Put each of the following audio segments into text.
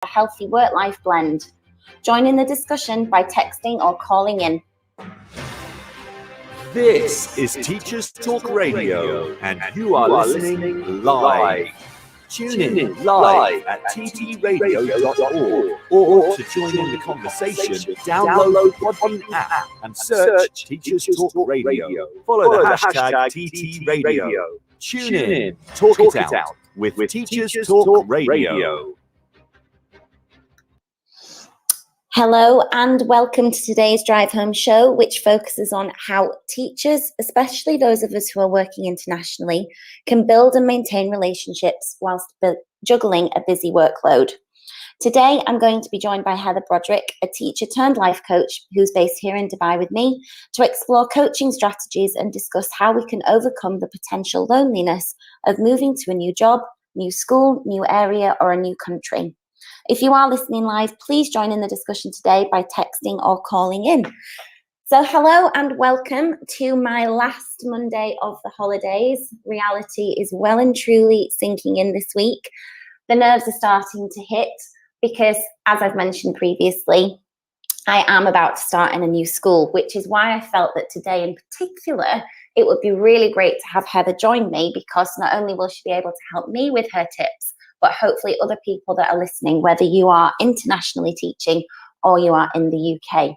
a healthy work-life blend. Join in the discussion by texting or calling in. This is Teachers Talk Radio, and you are listening live. Tune in live at ttradio.org, or to join in the conversation, download the Podbean app and search Teachers Talk Radio. Follow the hashtag TTRadio. Tune in, talk it out with Teachers Talk Radio. Hello and welcome to today's Drive Home show, which focuses on how teachers, especially those of us who are working internationally, can build and maintain relationships whilst juggling a busy workload. Today, I'm going to be joined by Heather Broderick, a teacher turned life coach who's based here in Dubai with me, to explore coaching strategies and discuss how we can overcome the potential loneliness of moving to a new job, new school, new area, or a new country. If you are listening live, please join in the discussion today by texting or calling in. So hello and welcome to my last Monday of the holidays. Reality is well and truly sinking in this week. The nerves are starting to hit because, as I've mentioned previously, I am about to start in a new school, which is why I felt that today in particular, it would be really great to have Heather join me, because not only will she be able to help me with her tips, but hopefully other people that are listening, whether you are internationally teaching or you are in the UK.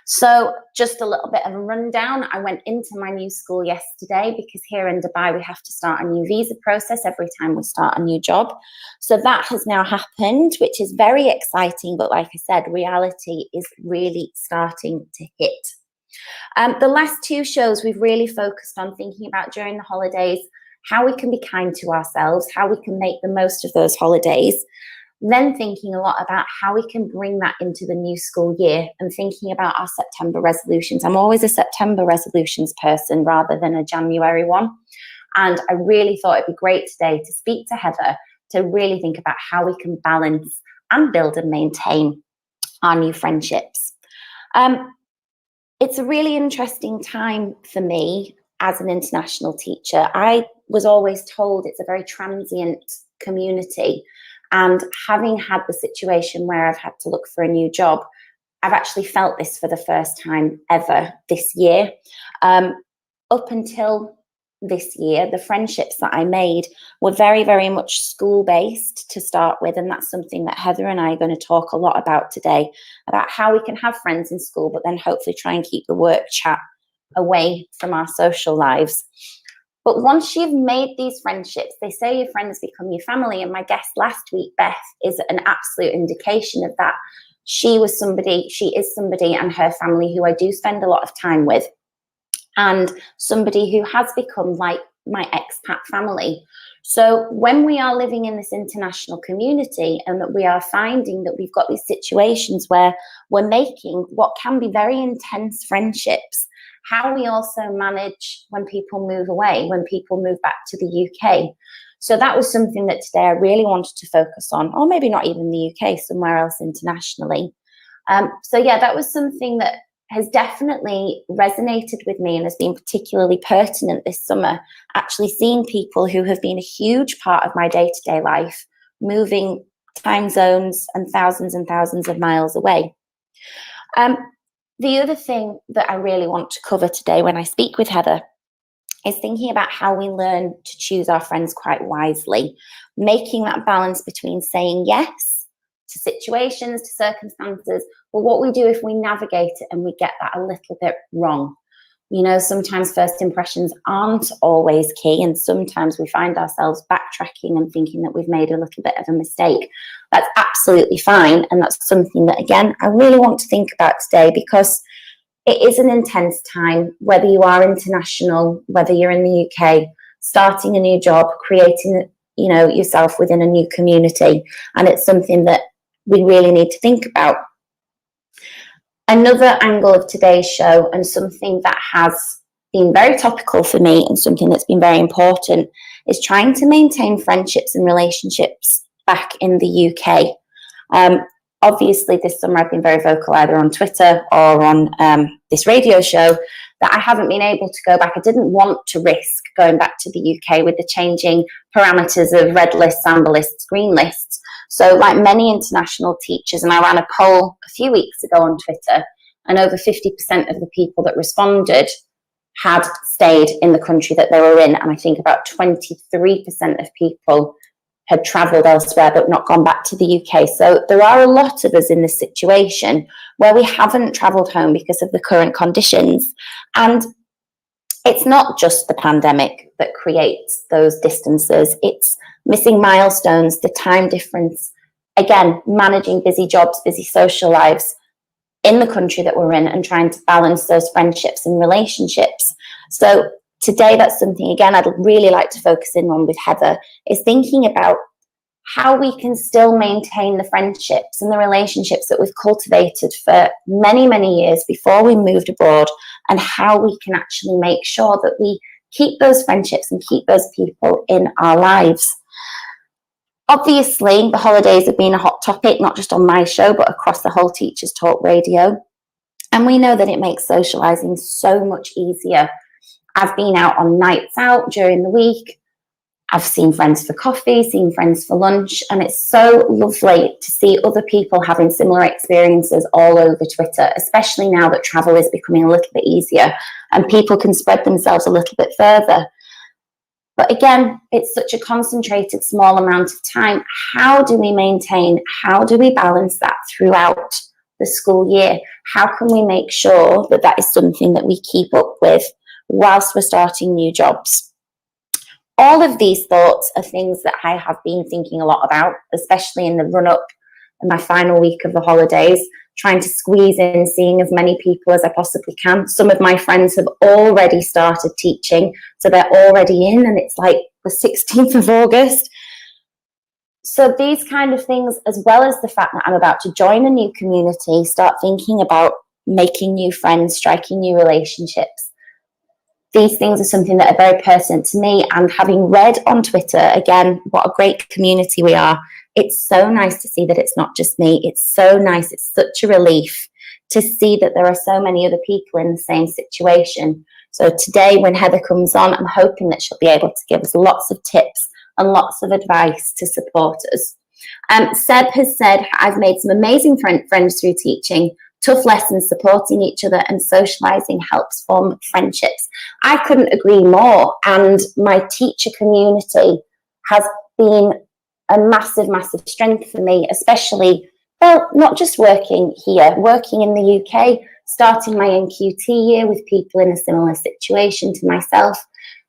So just a little bit of a rundown. I went into my new school yesterday because here in Dubai, we have to start a new visa process every time we start a new job. So that has now happened, which is very exciting. But like I said, reality is really starting to hit. The last two shows, we've really focused on thinking about during the holidays, how we can be kind to ourselves, how we can make the most of those holidays, then thinking a lot about how we can bring that into the new school year and thinking about our September resolutions. I'm always a September resolutions person rather than a January one. And I really thought it'd be great today to speak to Heather to really think about how we can balance and build and maintain our new friendships. It's a really interesting time for me as an international teacher. I was always told it's a very transient community, and having had the situation where I've had to look for a new job, I've actually felt this for the first time ever this year. Up until this year, the friendships that I made were very, very much school-based to start with, and that's something that Heather and I are going to talk a lot about today, about how we can have friends in school, but then hopefully try and keep the work chat away from our social lives. But once you've made these friendships, they say your friends become your family. And my guest last week, Beth, is an absolute indication of that. She is somebody, and her family who I do spend a lot of time with, and somebody who has become like my expat family. So when we are living in this international community and that we are finding that we've got these situations where we're making what can be very intense friendships, how we also manage when people move away, when people move back to the UK. So that was something that today I really wanted to focus on, or maybe not even the UK, somewhere else internationally. So yeah, that was something that has definitely resonated with me and has been particularly pertinent this summer, actually seeing people who have been a huge part of my day-to-day life, moving time zones and thousands of miles away. The other thing that I really want to cover today when I speak with Heather is thinking about how we learn to choose our friends quite wisely, making that balance between saying yes to situations, to circumstances, but what we do if we navigate it and we get that a little bit wrong. You know, sometimes first impressions aren't always key, and sometimes we find ourselves backtracking and thinking that we've made a little bit of a mistake. That's absolutely fine, and that's something that, again, I really want to think about today, because it is an intense time, whether you are international, whether you're in the UK, starting a new job, creating, you know, yourself within a new community, and it's something that we really need to think about. Another angle of today's show, and something that has been very topical for me and something that's been very important, is trying to maintain friendships and relationships back in the UK. Obviously, this summer I've been very vocal either on Twitter or on this radio show that I haven't been able to go back. I didn't want to risk going back to the UK with the changing parameters of red lists, amber lists, green lists. So like many international teachers, and I ran a poll a few weeks ago on Twitter, and over 50% of the people that responded had stayed in the country that they were in. And I think about 23% of people had travelled elsewhere but not gone back to the UK. So there are a lot of us in this situation where we haven't travelled home because of the current conditions. And it's not just the pandemic that creates those distances. It's missing milestones, the time difference, again, managing busy jobs, busy social lives in the country that we're in, and trying to balance those friendships and relationships. So today, that's something, again, I'd really like to focus in on with Heather, is thinking about how we can still maintain the friendships and the relationships that we've cultivated for many, many years before we moved abroad, and how we can actually make sure that we keep those friendships and keep those people in our lives. Obviously, the holidays have been a hot topic, not just on my show, but across the whole Teachers Talk Radio. And we know that it makes socialising so much easier. I've been out on nights out during the week. I've seen friends for coffee, seen friends for lunch, and it's so lovely to see other people having similar experiences all over Twitter, especially now that travel is becoming a little bit easier and people can spread themselves a little bit further. But again, it's such a concentrated, small amount of time. How do we maintain, how do we balance that throughout the school year? How can we make sure that that is something that we keep up with whilst we're starting new jobs? All of these thoughts are things that I have been thinking a lot about, especially in the run-up and my final week of the holidays, trying to squeeze in seeing as many people as I possibly can. Some of my friends have already started teaching, so they're already in, and it's like the 16th of August. So these kind of things, as well as the fact that I'm about to join a new community, start thinking about making new friends, striking new relationships. These things are something that are very personal to me, and having read on Twitter, again, what a great community we are, it's so nice to see that it's not just me. It's so nice. It's such a relief to see that there are so many other people in the same situation. So today, when Heather comes on, I'm hoping that she'll be able to give us lots of tips and lots of advice to support us. Seb has said, I've made some amazing friends through teaching. Tough lessons, supporting each other and socialising helps form friendships. I couldn't agree more. And my teacher community has been a massive, massive strength for me, especially, well, not just working here, working in the UK, starting my NQT year with people in a similar situation to myself,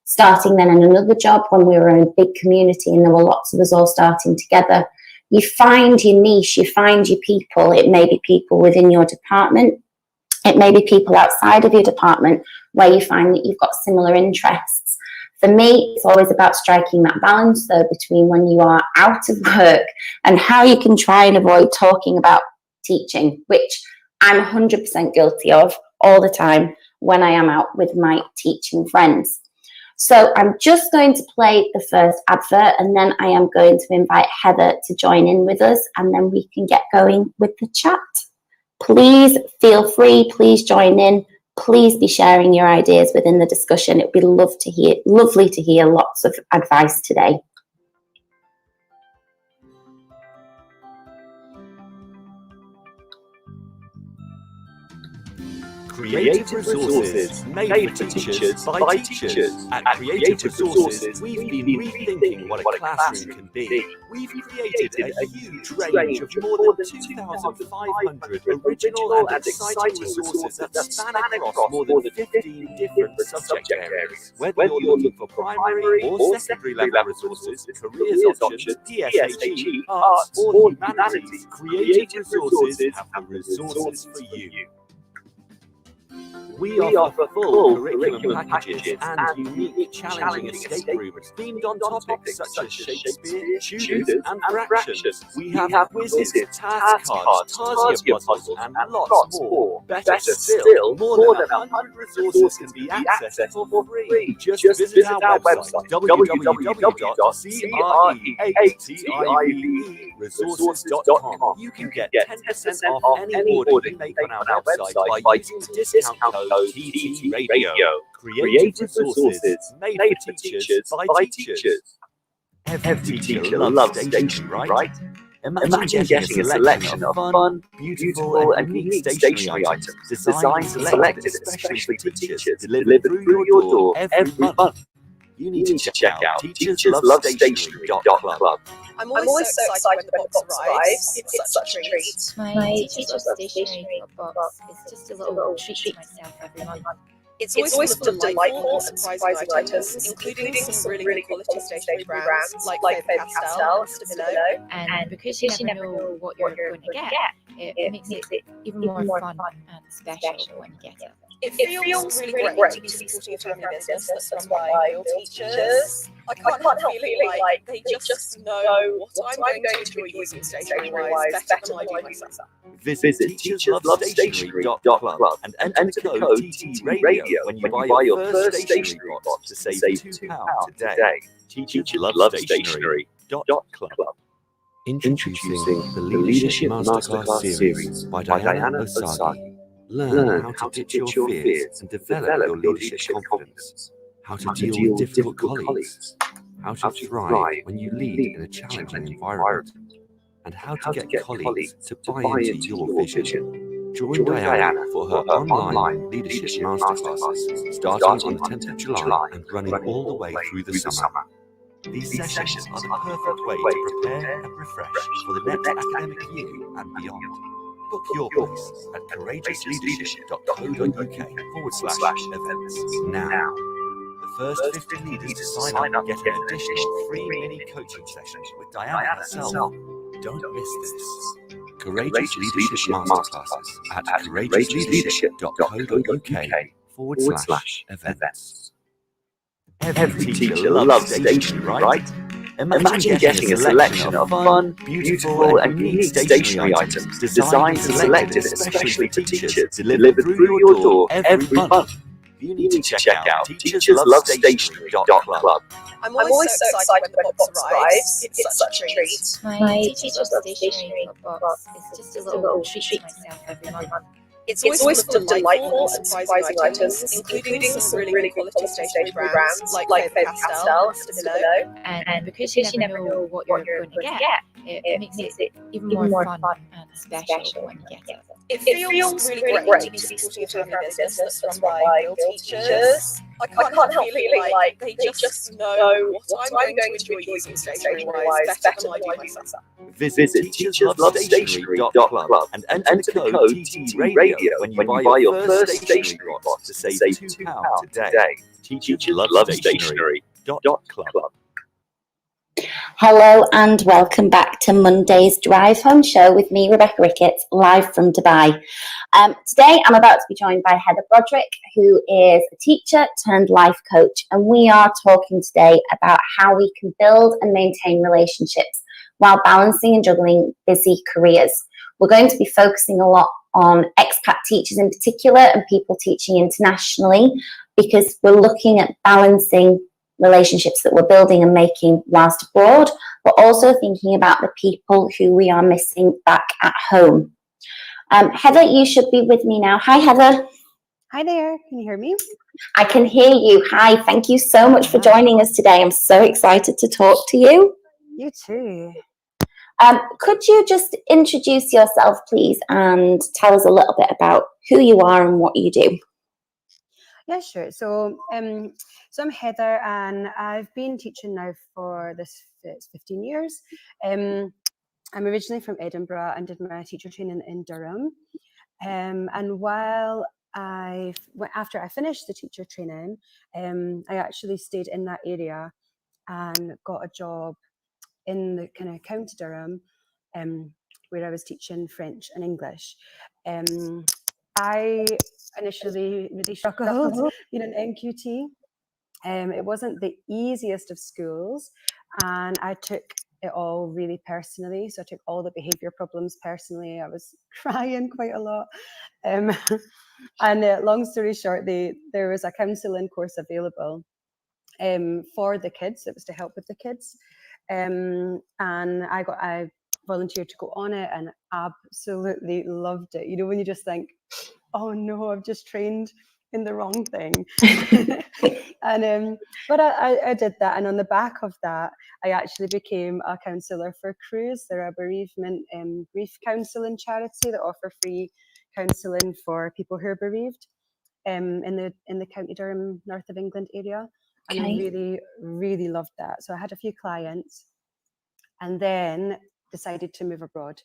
starting then in another job when we were in a big community and there were lots of us all starting together. You find your niche, you find your people. It may be people within your department. It may be people outside of your department where you find that you've got similar interests. For me, it's always about striking that balance, though, between when you are out of work and how you can try and avoid talking about teaching, which I'm 100% guilty of all the time when I am out with my teaching friends. So I'm just going to play the first advert, and then I am going to invite Heather to join in with us, and then we can get going with the chat. Please feel free, please join in. Please be sharing your ideas within the discussion. It would be lovely to hear lots of advice today. Creative resources made for teachers by teachers. At Creative Resources, we've been rethinking what a classroom can be. We've created a huge range of more than 2,500 original and exciting resources that span across more than 15 different subject areas. Whether you're looking for primary or secondary level resources, careers options, DSHE, arts or humanities, Creative Resources have the resources for you. We offer full curriculum packages and unique, challenging escape rooms themed on topics such as Shakespeare, Tudors, and fractions. We have quizzes, task cards, Tarsier puzzles, and lots more. Better still, more than 100 resources can be accessed for free. Just visit our website, www.creativeresources.com. You can get 10% off any order you make on our website by using discount code code TT Radio. Creative resources made for teachers by teachers. Every teacher loves stationery, right? Imagine getting a selection of fun, beautiful and unique stationery items designed and selected especially for teachers delivered through your door every month. You need to check out teacherslovestationery.club. I'm always so excited when the box arrives. It's such a treat. My Teachers Love Stationery box is just a little treat to myself every month. It's always full of delightful and surprising items, including some really good quality stationery brands like Rebekah and Rebekah. And because you never know what you're going to get, it makes it even more fun and special when you get it. It feels really great to be supporting a family business that's run by real teachers. I can't help feeling like they just know what I'm going to enjoy using stationery-wise better than I do myself. Visit teacherslovestationery.club and enter the code TT Radio when you buy your first stationery box to save £2 today. teacherslovestationery.club. Introducing the Leadership Masterclass series by Diana Osagi. Learn how to ditch your fears and develop your leadership confidence. How to deal with difficult colleagues. How to thrive when you lead in a challenging environment. And how to get colleagues to buy into your vision. Join Diana for her online leadership masterclasses starting on the 10th of July and running all the way through the summer. These sessions are the perfect way to prepare and refresh for the next academic year and beyond. Book your place at courageousleadership.co.uk/events now. The first 50 leaders to sign up get an additional free mini coaching sessions with Diana herself. Don't miss this. Courageous Leadership Masterclasses at courageousleadership.co.uk/events. Every teacher loves stationery, right? Imagine getting a selection of fun, beautiful and unique stationery items designed and selected especially for teachers delivered through your door every month. You need to check out teacherslovestationery.club. I'm always so excited when the box arrives. It's such a treat. My Teachers Love Stationery box is just a little treat to myself every month. It's always full of delightful and surprising items, including some really good quality stationery brands like Rebekah and Rebekah. And because you never know what you're going to get, it makes it even more fun and special when you get it. It feels really great to be supporting a family business that's run by real teachers. I can't help feeling like they just know what I'm going to enjoy using stationery-wise better than I do myself. Visit teacherslovestationery.club and enter the code TT Radio when you buy your first stationery box to save £2 today. teacherslovestationery.club. Hello and welcome back to Monday's Drive Home Show with me, Rebecca Ricketts, live from Dubai. Today I'm about to be joined by Heather Broderick, who is a teacher turned life coach, and we are talking today about how we can build and maintain relationships while balancing and juggling busy careers. We're going to be focusing a lot on expat teachers in particular and people teaching internationally, because we're looking at balancing relationships that we're building and making whilst abroad, but also thinking about the people who we are missing back at home. Heather, you should be with me now. Hi, Heather. Hi there. Can you hear me? I can hear you. Hi. Thank you so much for joining us today. I'm so excited to talk to you. You too. Could you just introduce yourself, please, and tell us a little bit about who you are and what you do? Yeah, sure. So I'm Heather, and I've been teaching now for it's 15 years. I'm originally from Edinburgh and did my teacher training in Durham. And after I finished the teacher training, I actually stayed in that area and got a job in the kind of County Durham, where I was teaching French and English. I initially really struggled being an NQT. It wasn't the easiest of schools, and I took it all really personally. So I took all the behaviour problems personally. I was crying quite a lot. And long story short, there was a counselling course available for the kids. It was to help with the kids. And I volunteered to go on it and absolutely loved it. You know, when you just think, oh no, I've just trained in the wrong thing. And but I did that, and on the back of that, I actually became a counsellor for Cruise. They're a bereavement grief counselling charity that offer free counselling for people who are bereaved in the County Durham, north of England area. And I really, really loved that. So I had a few clients, and then decided to move abroad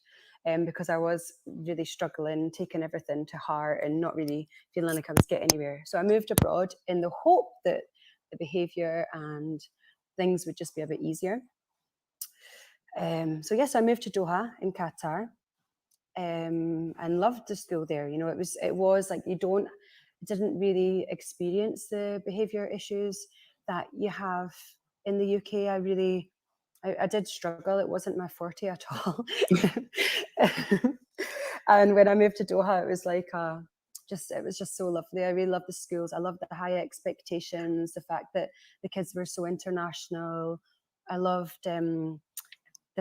because I was really struggling, taking everything to heart and not really feeling like I was getting anywhere. So I moved abroad in the hope that the behaviour and things would just be a bit easier. So yes, I moved to Doha in Qatar and loved the school there. You know, it was like didn't really experience the behaviour issues that you have in the UK. I did struggle. It wasn't my forte at all. And when I moved to Doha, it was like it was just so lovely. I really loved the schools. I loved the high expectations, the fact that the kids were so international. I loved the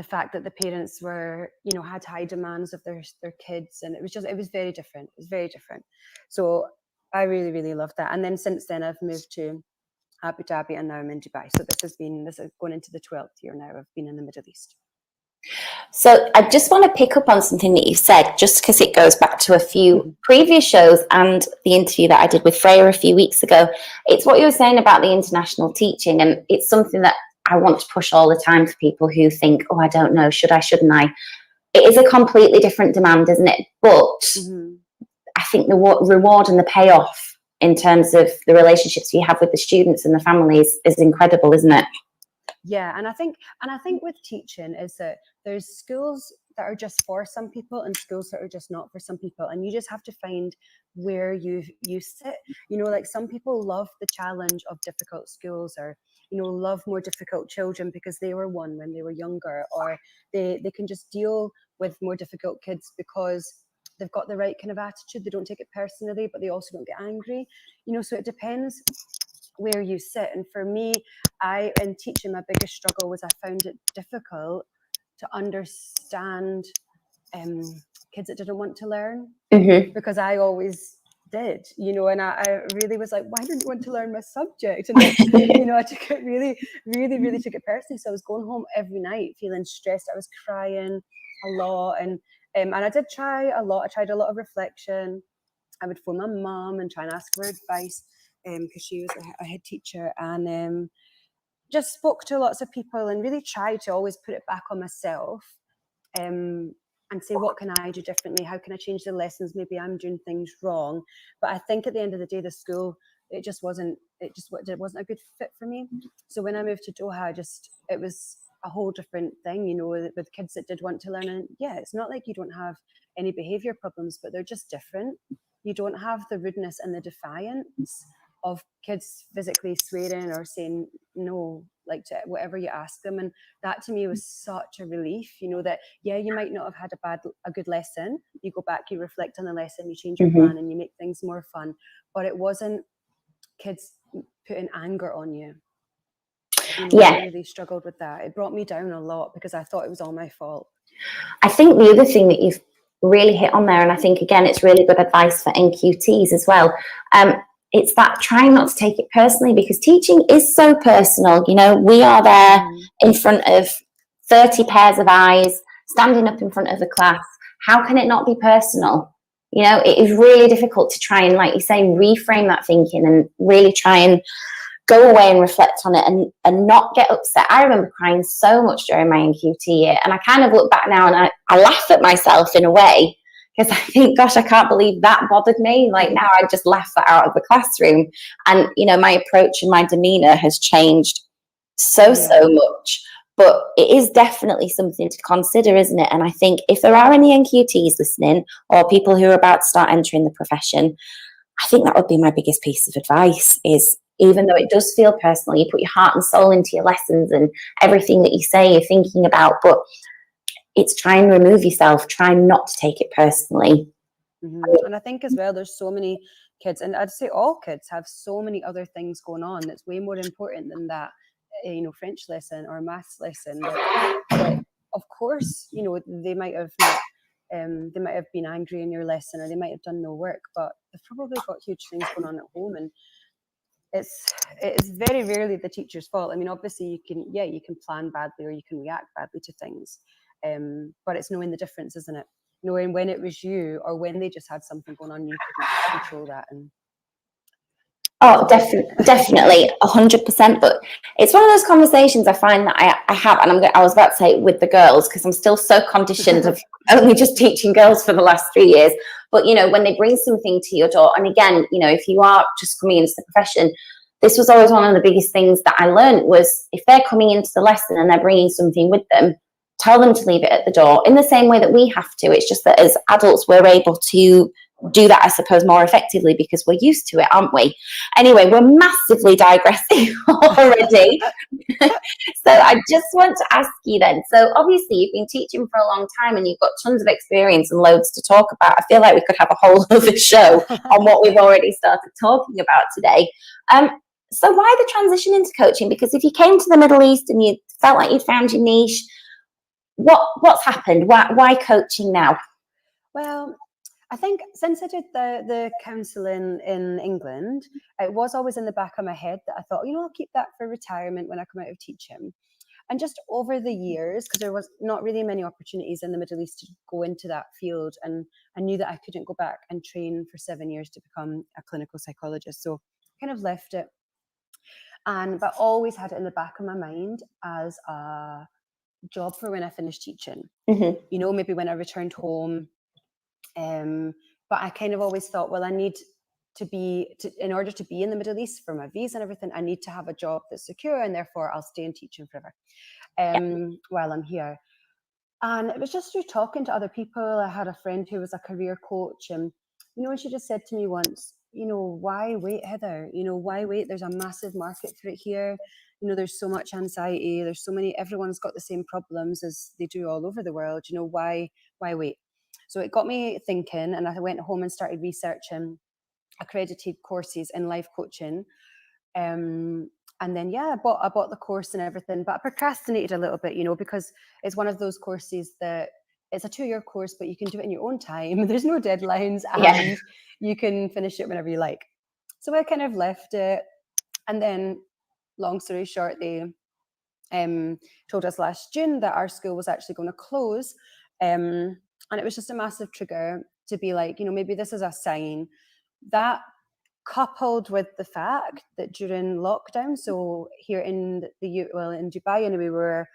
fact that the parents were, you know, had high demands of their kids, and it was very different. It was very different. So I really, really loved that. And then since then, I've moved to Abu Dhabi, and now I'm in Dubai. So this is going into the 12th year now. I've been in the Middle East. So I just want to pick up on something that you said, just because it goes back to a few previous shows and the interview that I did with Freya a few weeks ago. It's what you were saying about the international teaching, and it's something that I want to push all the time for people who think, oh, I don't know, should I, shouldn't I? It is a completely different demand, isn't it? But I think the reward and the payoff in terms of the relationships you have with the students and the families is incredible, isn't it? Yeah, and I think with teaching is that there's schools that are just for some people and schools that are just not for some people, and you just have to find where you sit. You know, like some people love the challenge of difficult schools, or you know, love more difficult children because they were one when they were younger, or they can just deal with more difficult kids because they've got the right kind of attitude. They don't take it personally, but they also don't get angry. You know, so it depends where you sit. And for me, in teaching, my biggest struggle was I found it difficult to understand kids that didn't want to learn, because I always did, you know, and I really was like, why don't you want to learn my subject? And you know, I took it really, really, really took it personally. So I was going home every night feeling stressed. I was crying a lot, and I did try a lot. I tried a lot of reflection. I would phone my mum and try and ask for advice because she was a head teacher, and just spoke to lots of people and really tried to always put it back on myself and say, what can I do differently? How can I change the lessons? Maybe I'm doing things wrong. But I think at the end of the day, the school, it wasn't a good fit for me. So when I moved to Doha, it was a whole different thing, you know, with kids that did want to learn. And yeah, it's not like you don't have any behavior problems, but they're just different. You don't have the rudeness and the defiance of kids physically swearing or saying no, like to whatever you ask them. And that to me was such a relief, you know, that yeah, you might not have had a good lesson. You go back, you reflect on the lesson, you change your plan, and you make things more fun. But it wasn't kids putting anger on you. You know, I really struggled with that. It brought me down a lot because I thought it was all my fault. I think the other thing that you've really hit on there, and I think again it's really good advice for NQTs as well, it's that trying not to take it personally, because teaching is so personal. You know, we are there in front of 30 pairs of eyes, standing up in front of a class. How can it not be personal? You know, it is really difficult to try and, like you say, reframe that thinking and really try and go away and reflect on it and not get upset. I remember crying so much during my NQT year, and I kind of look back now and I laugh at myself in a way, because I think, gosh, I can't believe that bothered me. Like now I just laugh that out of the classroom. And, you know, my approach and my demeanour has changed so much. But it is definitely something to consider, isn't it? And I think if there are any NQTs listening or people who are about to start entering the profession, I think that would be my biggest piece of advice is, even though it does feel personal, you put your heart and soul into your lessons and everything that you say you're thinking about, but it's try and remove yourself, try not to take it personally. And I think as well, there's so many kids, and I'd say all kids have so many other things going on that's way more important than that, you know, French lesson or maths lesson. That of course, you know, they might have not They might have been angry in your lesson, or they might have done no work, but they've probably got huge things going on at home, and it's very rarely the teacher's fault. I mean, obviously you can plan badly or you can react badly to things, but it's knowing the difference, isn't it? Knowing when it was you or when they just had something going on, you couldn't control that. And oh, definitely 100%. But it's one of those conversations I find that I have, and I was about to say with the girls, because I'm still so conditioned of only just teaching girls for the last 3 years. But, you know, when they bring something to your door, and again, you know, if you are just coming into the profession, this was always one of the biggest things that I learned was if they're coming into the lesson and they're bringing something with them, tell them to leave it at the door in the same way that we have to. It's just that as adults, we're able to do that, I suppose, more effectively because we're used to it, aren't we? Anyway, we're massively digressing already. So I just want to ask you then, so obviously you've been teaching for a long time and you've got tons of experience and loads to talk about. I feel like we could have a whole other show on what we've already started talking about today. So why the transition into coaching? Because if you came to the Middle East and you felt like you'd found your niche, what's happened? Why coaching now? Well, I think since I did the counselling in England, it was always in the back of my head that I thought, you know, I'll keep that for retirement when I come out of teaching. And just over the years, because there was not really many opportunities in the Middle East to go into that field, and I knew that I couldn't go back and train for 7 years to become a clinical psychologist. So I kind of left it. But always had it in the back of my mind as a job for when I finished teaching. Mm-hmm. You know, maybe when I returned home. But I kind of always thought, well, I need in order to be in the Middle East for my visa and everything, I need to have a job that's secure, and therefore I'll stay in teaching forever while I'm here. And it was just through talking to other people. I had a friend who was a career coach, and you know, and she just said to me once, you know, why wait, Heather? You know, why wait? There's a massive market for it here. You know, there's so much anxiety. There's so many. Everyone's got the same problems as they do all over the world. You know, why wait? So it got me thinking, and I went home and started researching accredited courses in life coaching. And then, I bought the course and everything, but I procrastinated a little bit, you know, because it's one of those courses that it's a 2-year course, but you can do it in your own time. There's no deadlines, and you can finish it whenever you like. So I kind of left it. And then, long story short, they told us last June that our school was actually going to close. And it was just a massive trigger to be like, you know, maybe this is a sign. That coupled with the fact that during lockdown, so here in in Dubai, and we were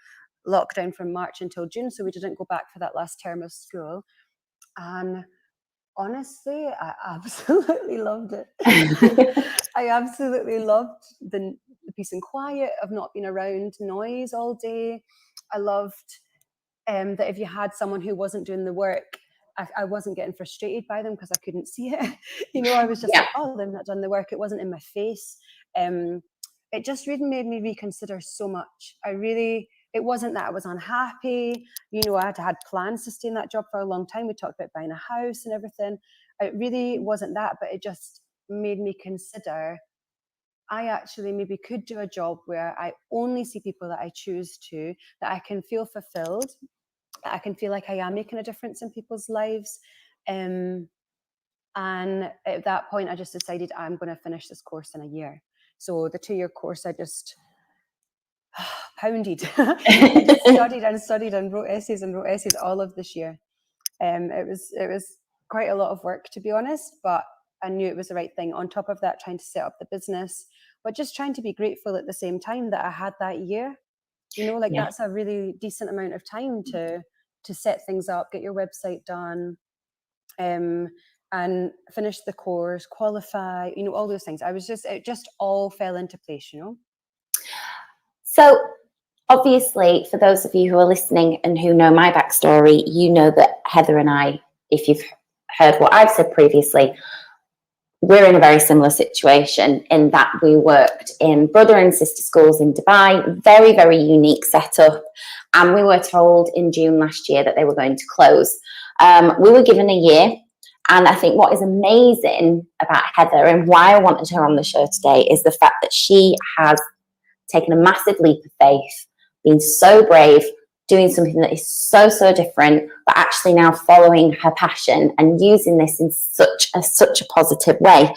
locked down from March until June, so we didn't go back for that last term of school. And honestly, I absolutely loved it. I absolutely loved the peace and quiet of not being around noise all day. I loved that if you had someone who wasn't doing the work, I wasn't getting frustrated by them because I couldn't see it. You know, I was just like, oh, they've not done the work. It wasn't in my face. It just really made me reconsider so much. It wasn't that I was unhappy. You know, I had plans to stay in that job for a long time. We talked about buying a house and everything. It really wasn't that, but it just made me consider I actually maybe could do a job where I only see people that I choose to, that I can feel fulfilled, that I can feel like I am making a difference in people's lives. And at that point, I just decided I'm going to finish this course in a year. So the 2-year course, I just pounded. I just studied and wrote essays all of this year. It was quite a lot of work, to be honest, but I knew it was the right thing. On top of that, trying to set up the business, but just trying to be grateful at the same time that I had that year. You know, like that's a really decent amount of time to set things up, get your website done, and finish the course, qualify, you know, all those things. It just all fell into place, you know. So obviously, for those of you who are listening and who know my backstory, you know that Heather and I, if you've heard what I've said previously, we're in a very similar situation in that we worked in brother and sister schools in Dubai, very, very unique setup. And we were told in June last year that they were going to close. We were given a year. And I think what is amazing about Heather and why I wanted her on the show today is the fact that she has taken a massive leap of faith, been so brave, doing something that is so, so different, but actually now following her passion and using this in such a positive way.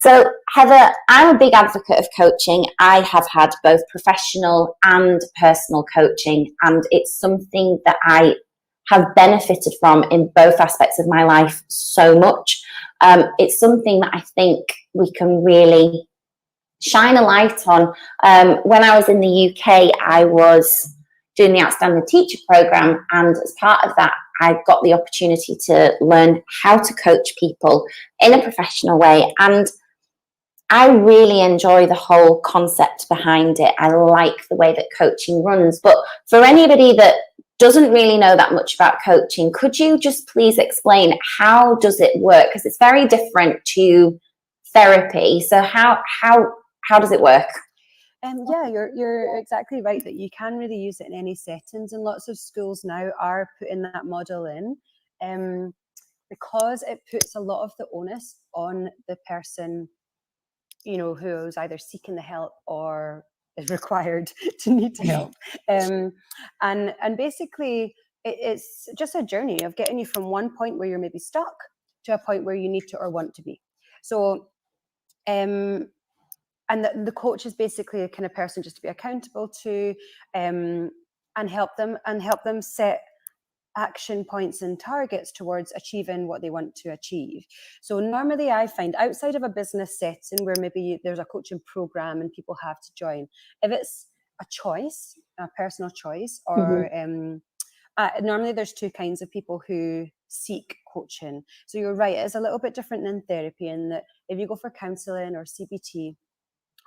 So, Heather, I'm a big advocate of coaching. I have had both professional and personal coaching, and it's something that I have benefited from in both aspects of my life so much. It's something that I think we can really shine a light on. When I was in the UK, I was doing the Outstanding Teacher Programme, and as part of that, I got the opportunity to learn how to coach people in a professional way, and I really enjoy the whole concept behind it. I like the way that coaching runs. But for anybody that doesn't really know that much about coaching, could you just please explain how does it work? Because it's very different to therapy. So how does it work? Yeah, you're exactly right that you can really use it in any settings, and lots of schools now are putting that model in, because it puts a lot of the onus on the person, you know, who is either seeking the help or is required to need help. And basically it's just a journey of getting you from one point where you're maybe stuck to a point where you need to or want to be. So and the coach is basically a kind of person just to be accountable to, and help them set action points and targets towards achieving what they want to achieve. So normally I find outside of a business setting where maybe there's a coaching program and people have to join, if it's a choice, a personal choice, or normally there's two kinds of people who seek coaching. So you're right, it's a little bit different than therapy in that if you go for counselling or CBT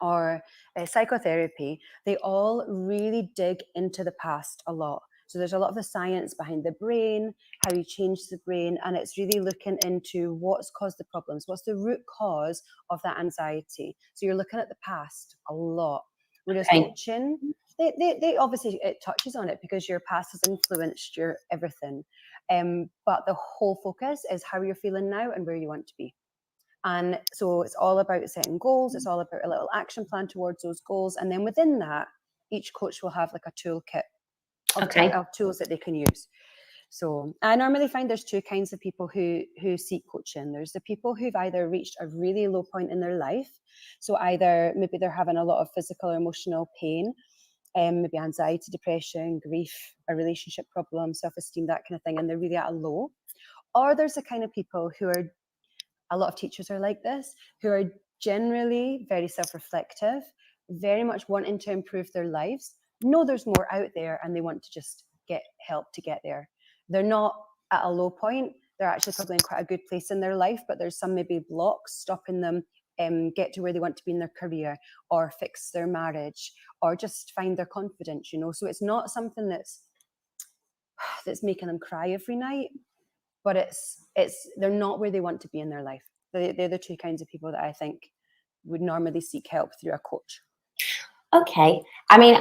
or psychotherapy, they all really dig into the past a lot. So there's a lot of the science behind the brain, how you change the brain, and it's really looking into what's caused the problems, what's the root cause of that anxiety. So you're looking at the past a lot. Whereas coaching, they obviously, it touches on it because your past has influenced your everything. But the whole focus is how you're feeling now and where you want to be. And so it's all about setting goals. It's all about a little action plan towards those goals. And then within that, each coach will have like a toolkit of tools that they can use. So I normally find there's two kinds of people who seek coaching. There's the people who've either reached a really low point in their life. So either maybe they're having a lot of physical or emotional pain, maybe anxiety, depression, grief, a relationship problem, self-esteem, that kind of thing, and they're really at a low. Or there's the kind of people who are, a lot of teachers are like this, who are generally very self-reflective, very much wanting to improve their lives, know there's more out there, and they want to just get help to get there. They're not at a low point. They're actually probably in quite a good place in their life, but there's some maybe blocks stopping them get to where they want to be in their career, or fix their marriage, or just find their confidence, you know. So it's not something that's making them cry every night, but it's they're not where they want to be in their life. They're the two kinds of people that I think would normally seek help through a coach. Okay. I mean,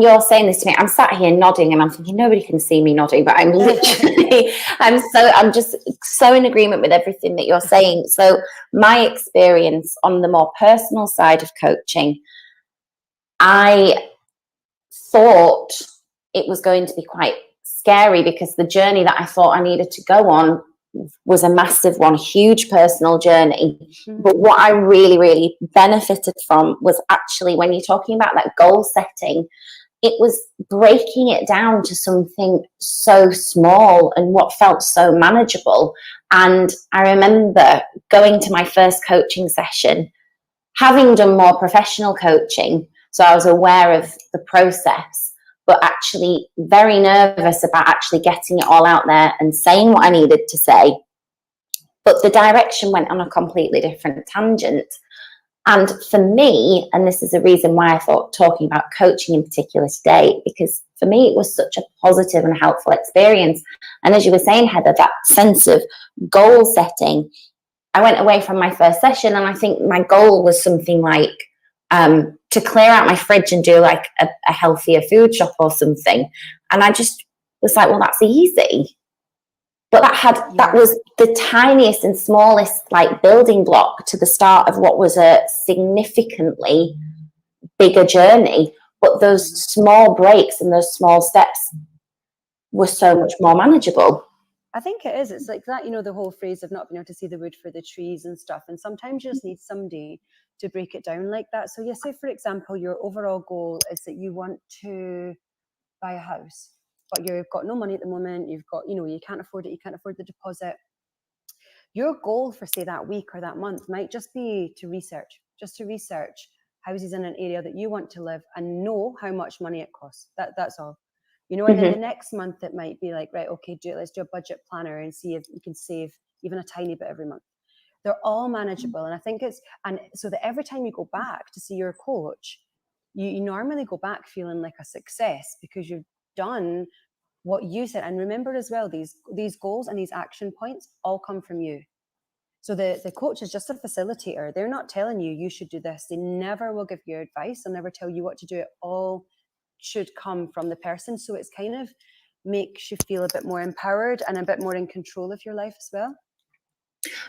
you're saying this to me, I'm sat here nodding and I'm thinking nobody can see me nodding, but I'm literally, I'm just so in agreement with everything that you're saying. So my experience on the more personal side of coaching, I thought it was going to be quite scary because the journey that I thought I needed to go on was a massive one, huge personal journey. But what I really, really benefited from was actually when you're talking about that goal setting, it was breaking it down to something so small and what felt so manageable. And I remember going to my first coaching session, having done more professional coaching, so I was aware of the process, but actually very nervous about actually getting it all out there and saying what I needed to say. But the direction went on a completely different tangent. And for me, and this is the reason why I thought talking about coaching in particular today, because for me, it was such a positive and helpful experience. And as you were saying, Heather, that sense of goal setting, I went away from my first session and I think my goal was something like, to clear out my fridge and do like a healthier food shop or something. And I just was like, well, that's easy. But that was the tiniest and smallest like building block to the start of what was a significantly bigger journey. but those small breaks and those small steps were so much more manageable. I think it is. It's like that, you know, the whole phrase of not being able to see the wood for the trees and stuff. And sometimes you just need somebody to break it down like that. So, say, for example, your overall goal is that you want to buy a house, but you've got no money at the moment. You've got, you can't afford it. You can't afford the deposit. Your goal for, say, that week or that month might just be to research houses in an area that you want to live and know how much money it costs. That's all. And then the next month it might be like, right, okay, let's do a budget planner and see if you can save even a tiny bit every month. They're all manageable. And I think and so that every time you go back to see your coach, you normally go back feeling like a success because you've done what you said. And remember as well, these goals and these action points all come from you. So the coach is just a facilitator. They're not telling you should do this. They never will give you advice. They'll never tell you what to do. It all should come from the person. So it's kind of makes you feel a bit more empowered and a bit more in control of your life as well.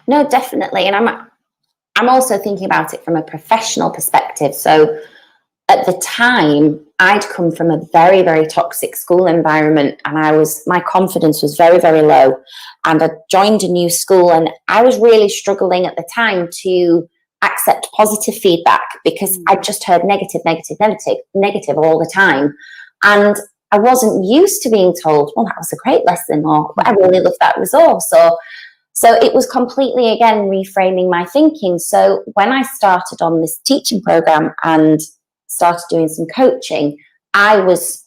No, definitely. And I'm also thinking about it from a professional perspective. So at the time, I'd come from a very, very toxic school environment, and my confidence was very, very low. And I joined a new school, and I was really struggling at the time to accept positive feedback because I just heard negative all the time. And I wasn't used to being told, well, that was a great lesson, or I really love that resource. So it was completely, again, reframing my thinking. So when I started on this teaching program and started doing some coaching, I was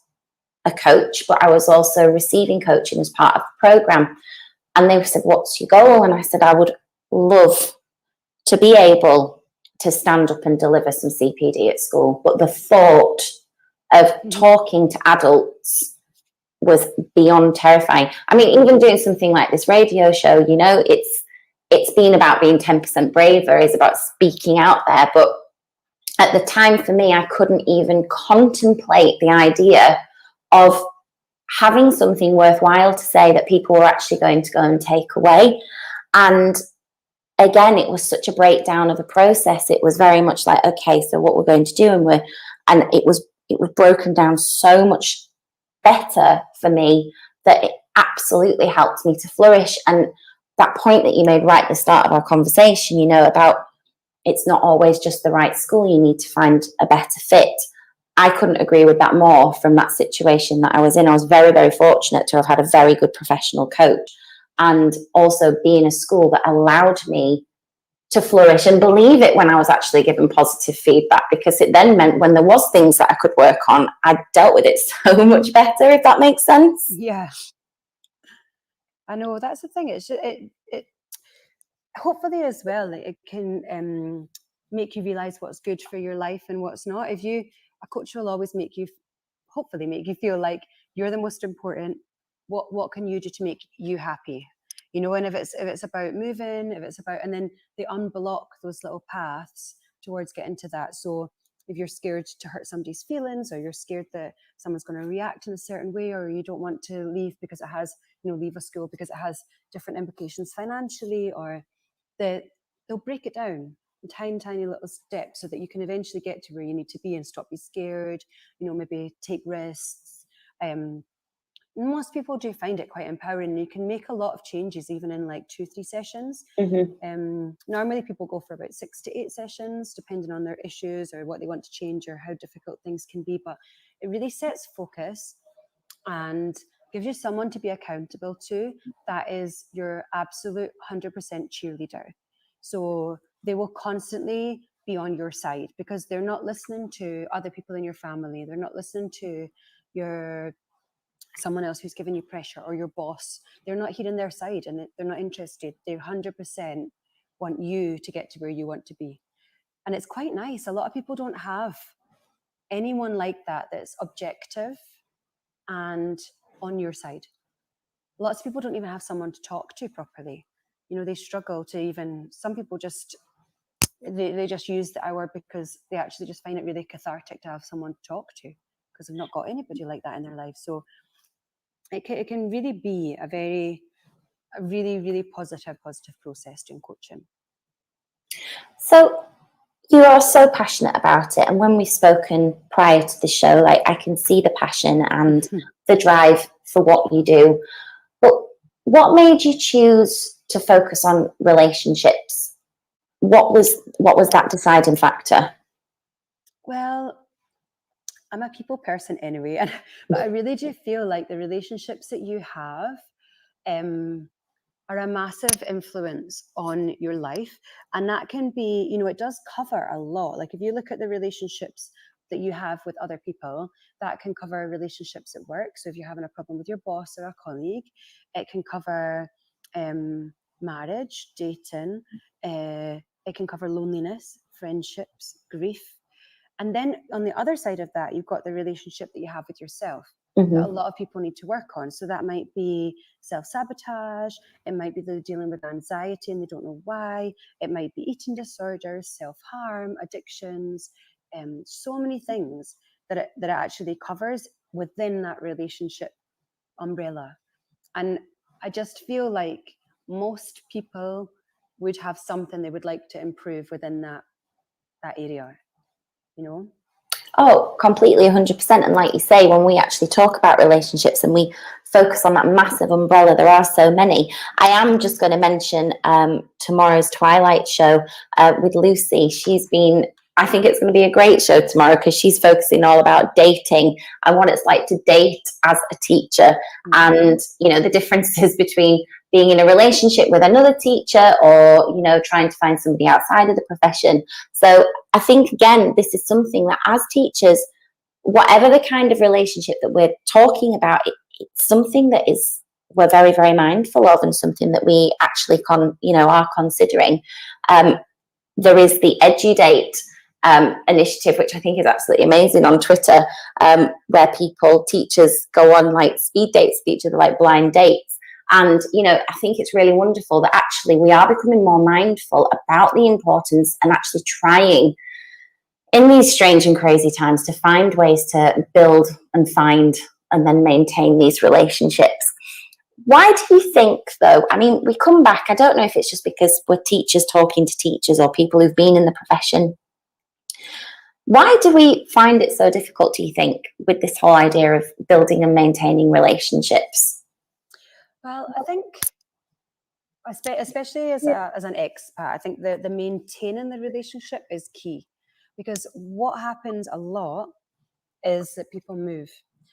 a coach, but I was also receiving coaching as part of the program. And they said, what's your goal? And I said, I would love to be able to stand up and deliver some CPD at school. But the thought of talking to adults was beyond terrifying. I mean, even doing something like this radio show, it's been about being 10% braver, is about speaking out there. But at the time, for me, I couldn't even contemplate the idea of having something worthwhile to say that people were actually going to go and take away. And again, it was such a breakdown of a process. It was very much like, okay, so what we're going to do, and it was broken down so much better for me that it absolutely helped me to flourish. And that point that you made right at the start of our conversation, about it's not always just the right school, you need to find a better fit. I couldn't agree with that more from that situation that I was in. I was very, very fortunate to have had a very good professional coach, and also be in a school that allowed me to flourish and believe it when I was actually given positive feedback, because it then meant when there was things that I could work on, I dealt with it so much better, if that makes sense. Yeah. I know, that's the thing. It's just, it hopefully as well, it can make you realize what's good for your life and what's not. A coach will always hopefully make you feel like you're the most important. What can you do to make you happy? And if it's about moving, and then they unblock those little paths towards getting to that. So if you're scared to hurt somebody's feelings, or you're scared that someone's going to react in a certain way, or you don't want to leave because it has, leave a school because it has different implications financially, or they'll break it down in tiny little steps so that you can eventually get to where you need to be and stop being scared, maybe take risks. Most people do find it quite empowering. You can make a lot of changes even in like 2-3 sessions. Normally people go for about 6 to 8 sessions, depending on their issues or what they want to change or how difficult things can be. But it really sets focus and gives you someone to be accountable to that is your absolute 100% cheerleader. So they will constantly be on your side, because they're not listening to other people in your family. They're not listening to someone else who's giving you pressure, or your boss. They're not hearing their side, and they're not interested. They 100% want you to get to where you want to be. And it's quite nice. A lot of people don't have anyone like that that's objective and on your side. Lots of people don't even have someone to talk to properly. They struggle to even, some people just, they just use the hour because they actually just find it really cathartic to have someone to talk to, because they've not got anybody like that in their life. So it can really be a really, really positive process doing coaching. So You are so passionate about it, and when we've spoken prior to the show, like, I can see the passion and the drive for what you do. But what made you choose to focus on relationships? What was that deciding factor? Well, I'm a people person anyway, but I really do feel like the relationships that you have are a massive influence on your life. And that can be, it does cover a lot. Like if you look at the relationships that you have with other people, that can cover relationships at work. So if you're having a problem with your boss or a colleague, it can cover marriage, dating, it can cover loneliness, friendships, grief. And then on the other side of that, you've got the relationship that you have with yourself. Mm-hmm. That a lot of people need to work on. So that might be self-sabotage, it might be they're dealing with anxiety and they don't know why, it might be eating disorders, self-harm, addictions, so many things that it actually covers within that relationship umbrella. And I just feel like most people would have something they would like to improve within that area, Oh, completely, 100%. And like you say, when we actually talk about relationships and we focus on that massive umbrella, there are so many. I am just going to mention tomorrow's Twilight show with Lucy. I think it's going to be a great show tomorrow because she's focusing all about dating and what it's like to date as a teacher, and, the differences between being in a relationship with another teacher or, trying to find somebody outside of the profession. So I think, again, this is something that as teachers, whatever the kind of relationship that we're talking about, it's something that we're very, very mindful of and something that we actually are considering. There is the EduDate initiative, which I think is absolutely amazing on Twitter, where teachers go on like speed dates with each other, like blind dates. And, I think it's really wonderful that actually we are becoming more mindful about the importance and actually trying in these strange and crazy times to find ways to build and find and then maintain these relationships. Why do you think, though? I mean, we come back, I don't know if it's just because we're teachers talking to teachers or people who've been in the profession. Why do we find it so difficult, do you think, with this whole idea of building and maintaining relationships? Well, I think, especially as an expat, I think the maintaining the relationship is key, because what happens a lot is that people move.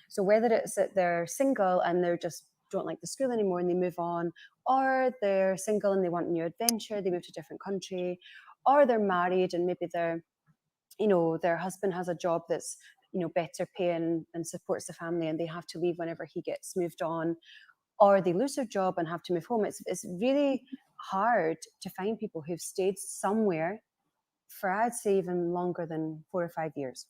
So whether it's that they're single and they just don't like the school anymore and they move on, or they're single and they want a new adventure, they move to a different country, or they're married and maybe their husband has a job that's better paying and supports the family and they have to leave whenever he gets moved on, or they lose their job and have to move home. It's really hard to find people who've stayed somewhere for, I'd say, even longer than 4 or 5 years.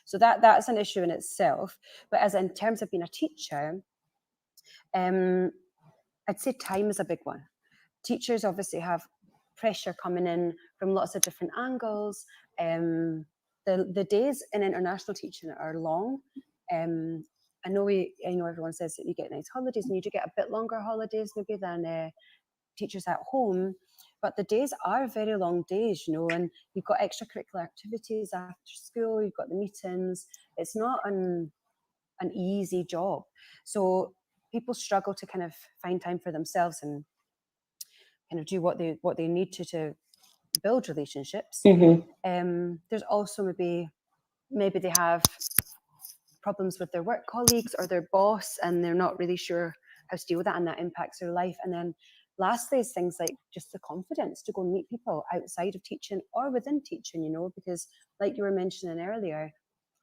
So that's an issue in itself. But in terms of being a teacher, I'd say time is a big one. Teachers obviously have pressure coming in from lots of different angles. The days in international teaching are long. I know everyone says that you get nice holidays, and you do get a bit longer holidays maybe than teachers at home, but the days are very long days, and you've got extracurricular activities after school, you've got the meetings. It's not an easy job. So people struggle to kind of find time for themselves and kind of do what they need to build relationships. Mm-hmm. There's also maybe they have problems with their work colleagues or their boss, and they're not really sure how to deal with that, and that impacts their life. And then lastly is things like just the confidence to go and meet people outside of teaching or within teaching, because like you were mentioning earlier,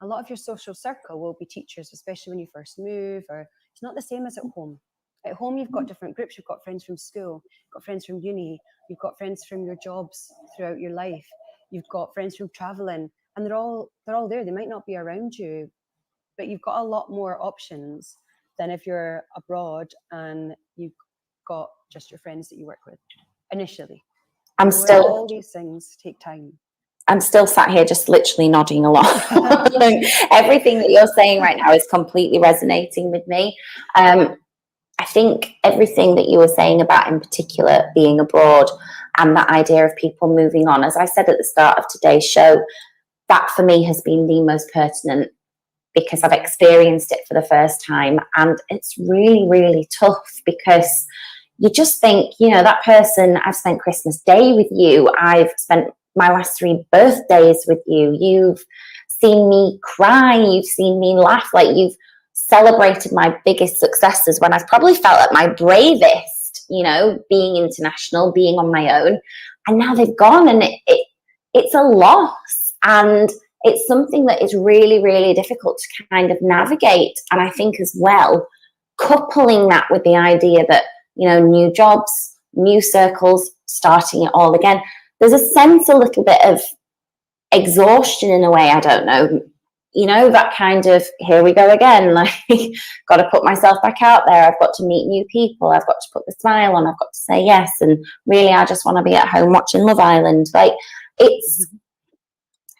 a lot of your social circle will be teachers, especially when you first move, or it's not the same as at home. At home, you've got different groups. You've got friends from school, you've got friends from uni, you've got friends from your jobs throughout your life, you've got friends from traveling, and they're all there. They might not be around you, but you've got a lot more options than if you're abroad and you've got just your friends that you work with initially. All these things take time. I'm still sat here just literally nodding along. Everything that you're saying right now is completely resonating with me. I think everything that you were saying about, in particular, being abroad and that idea of people moving on, as I said at the start of today's show, that for me has been the most pertinent, because I've experienced it for the first time. And it's really, really tough, because you just think, you know, that person, I've spent Christmas Day with you, I've spent my last 3 birthdays with you, you've seen me cry, you've seen me laugh, like you've celebrated my biggest successes when I've probably felt at my bravest, you know, being international, being on my own. And now they've gone, and it's a loss. And it's something that is really, really difficult to kind of navigate. And I think as well, coupling that with the idea that, you know, new jobs, new circles, starting it all again, there's a sense, a little bit of exhaustion in a way, I don't know, you know, that kind of, here we go again, like, got to put myself back out there, I've got to meet new people, I've got to put the smile on, I've got to say yes, and really I just want to be at home watching Love Island. Like,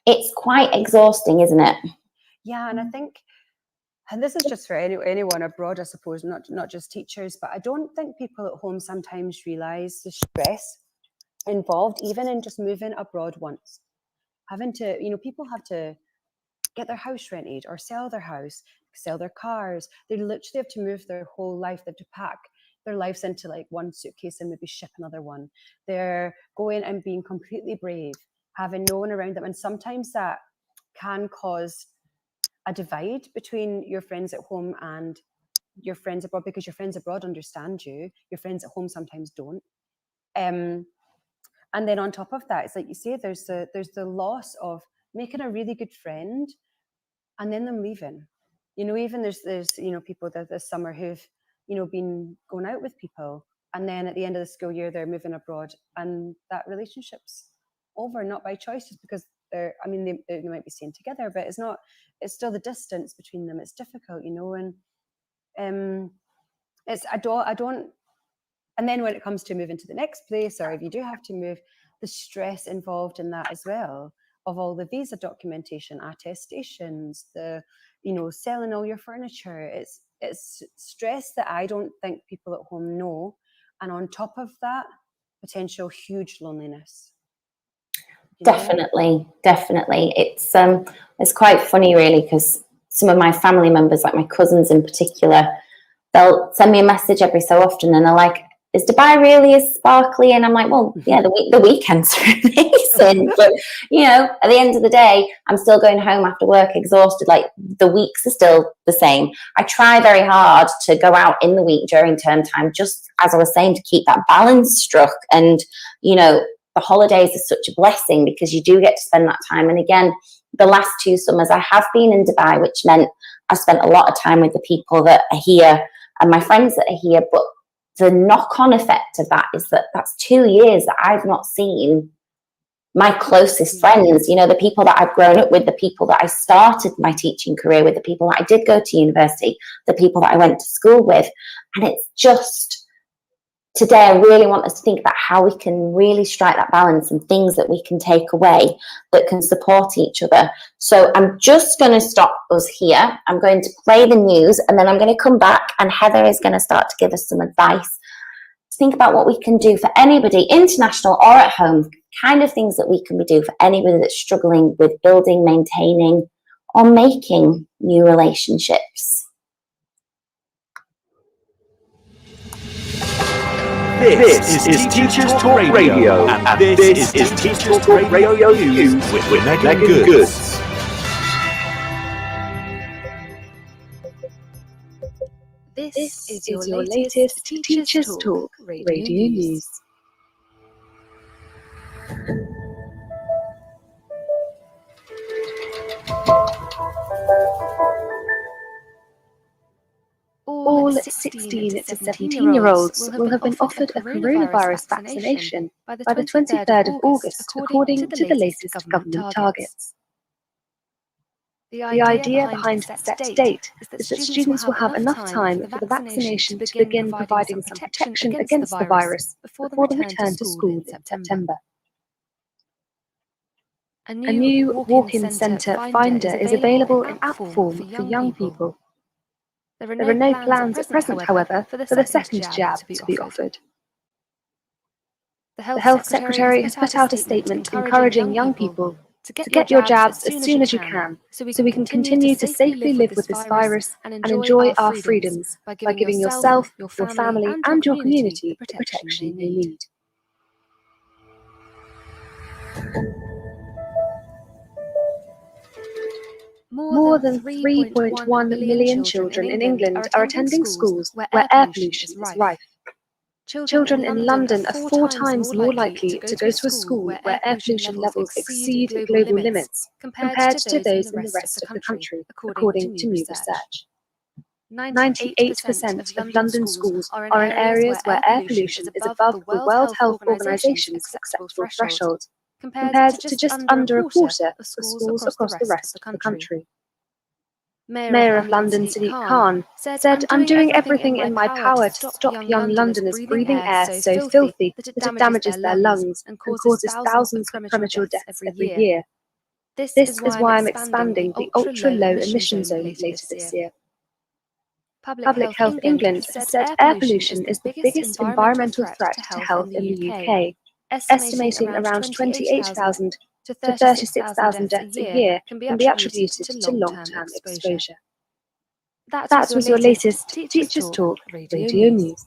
it's quite exhausting, isn't it? Yeah, and I think, and this is just for anyone abroad, I suppose, not just teachers, but I don't think people at home sometimes realise the stress involved, even in just moving abroad once. Having to, you know, people have to get their house rented or sell their house, sell their cars. They literally have to move their whole life. They have to pack their lives into like one suitcase and maybe ship another one. They're going and being completely brave, having no one around them. And sometimes that can cause a divide between your friends at home and your friends abroad, because your friends abroad understand you, your friends at home sometimes don't. And then on top of that, it's like you say, there's the loss of making a really good friend and then them leaving. You know, even there's you know, people that this summer who've, you know, been going out with people, and then at the end of the school year they're moving abroad, and that relationship's over, not by choice, just because they're, I mean, they might be staying together, but it's still the distance between them. It's difficult, you know, and I don't. And then when it comes to moving to the next place, or if you do have to move, the stress involved in that as well, of all the visa documentation, attestations, the, you know, selling all your furniture. It's stress that I don't think people at home know. And on top of that, potential huge loneliness. Definitely. It's quite funny, really, because some of my family members, like my cousins in particular, they'll send me a message every so often, and they're like, is Dubai really as sparkly? And I'm like, well, yeah, the weekends are amazing, but you know, at the end of the day, I'm still going home after work exhausted. Like, the weeks are still the same. I try very hard to go out in the week during term time, just as I was saying, to keep that balance struck. And you know, the holidays are such a blessing, because you do get to spend that time. And again, the last 2 summers I have been in Dubai, which meant I spent a lot of time with the people that are here and my friends that are here. But the knock-on effect of that is that that's 2 years that I've not seen my closest friends, you know, the people that I've grown up with, the people that I started my teaching career with, the people that I did go to university, the people that I went to school with. And it's just, today I really want us to think about how we can really strike that balance, and things that we can take away that can support each other. So I'm just going to stop us here. I'm going to play the news, and then I'm going to come back, and Heather is going to start to give us some advice to think about what we can do for anybody, international or at home, kind of things that we can do for anybody that's struggling with building, maintaining, or making new relationships. This is Teachers Talk Radio, and this is Teachers Talk Radio News with Megan Goods. This is your latest Teachers Talk Radio News. All 16 to 17-year-olds will have been offered a coronavirus vaccination by the 23rd of August, according to the latest government targets. The idea behind the set date is that students will have enough time for the vaccination to begin providing some protection against the virus before the return to school in September. A new walk-in centre finder is available in app form for young people. There are no plans at present, however, for the second jab to be offered. The Health Secretary has put out a statement encouraging young people to get your jabs as soon as you can, so we can continue to safely live with this virus and enjoy our freedoms by giving yourself, your family, and your community the protection they need. More than 3.1 million children in England are attending schools where air pollution is rife. Children in London are 4 times more likely to go to a school where air pollution levels exceed global limits compared to those in the rest of the country, according to new research. 98% of London schools are in areas where air pollution is above the World Health Organization's acceptable threshold, compared to just under a quarter of schools across the rest of the country. Mayor of London, Sadiq Khan, said, "I'm doing everything in my power to stop young Londoners breathing air so filthy that it damages their lungs and causes thousands of premature deaths every year. This is why I'm expanding the ultra-low emission zone later this year." Public Health England has said air pollution is the biggest environmental threat to health in the UK, estimating around 28,000 to 36,000 deaths a year can be attributed to long-term exposure. That was your latest Teachers Talk Radio News.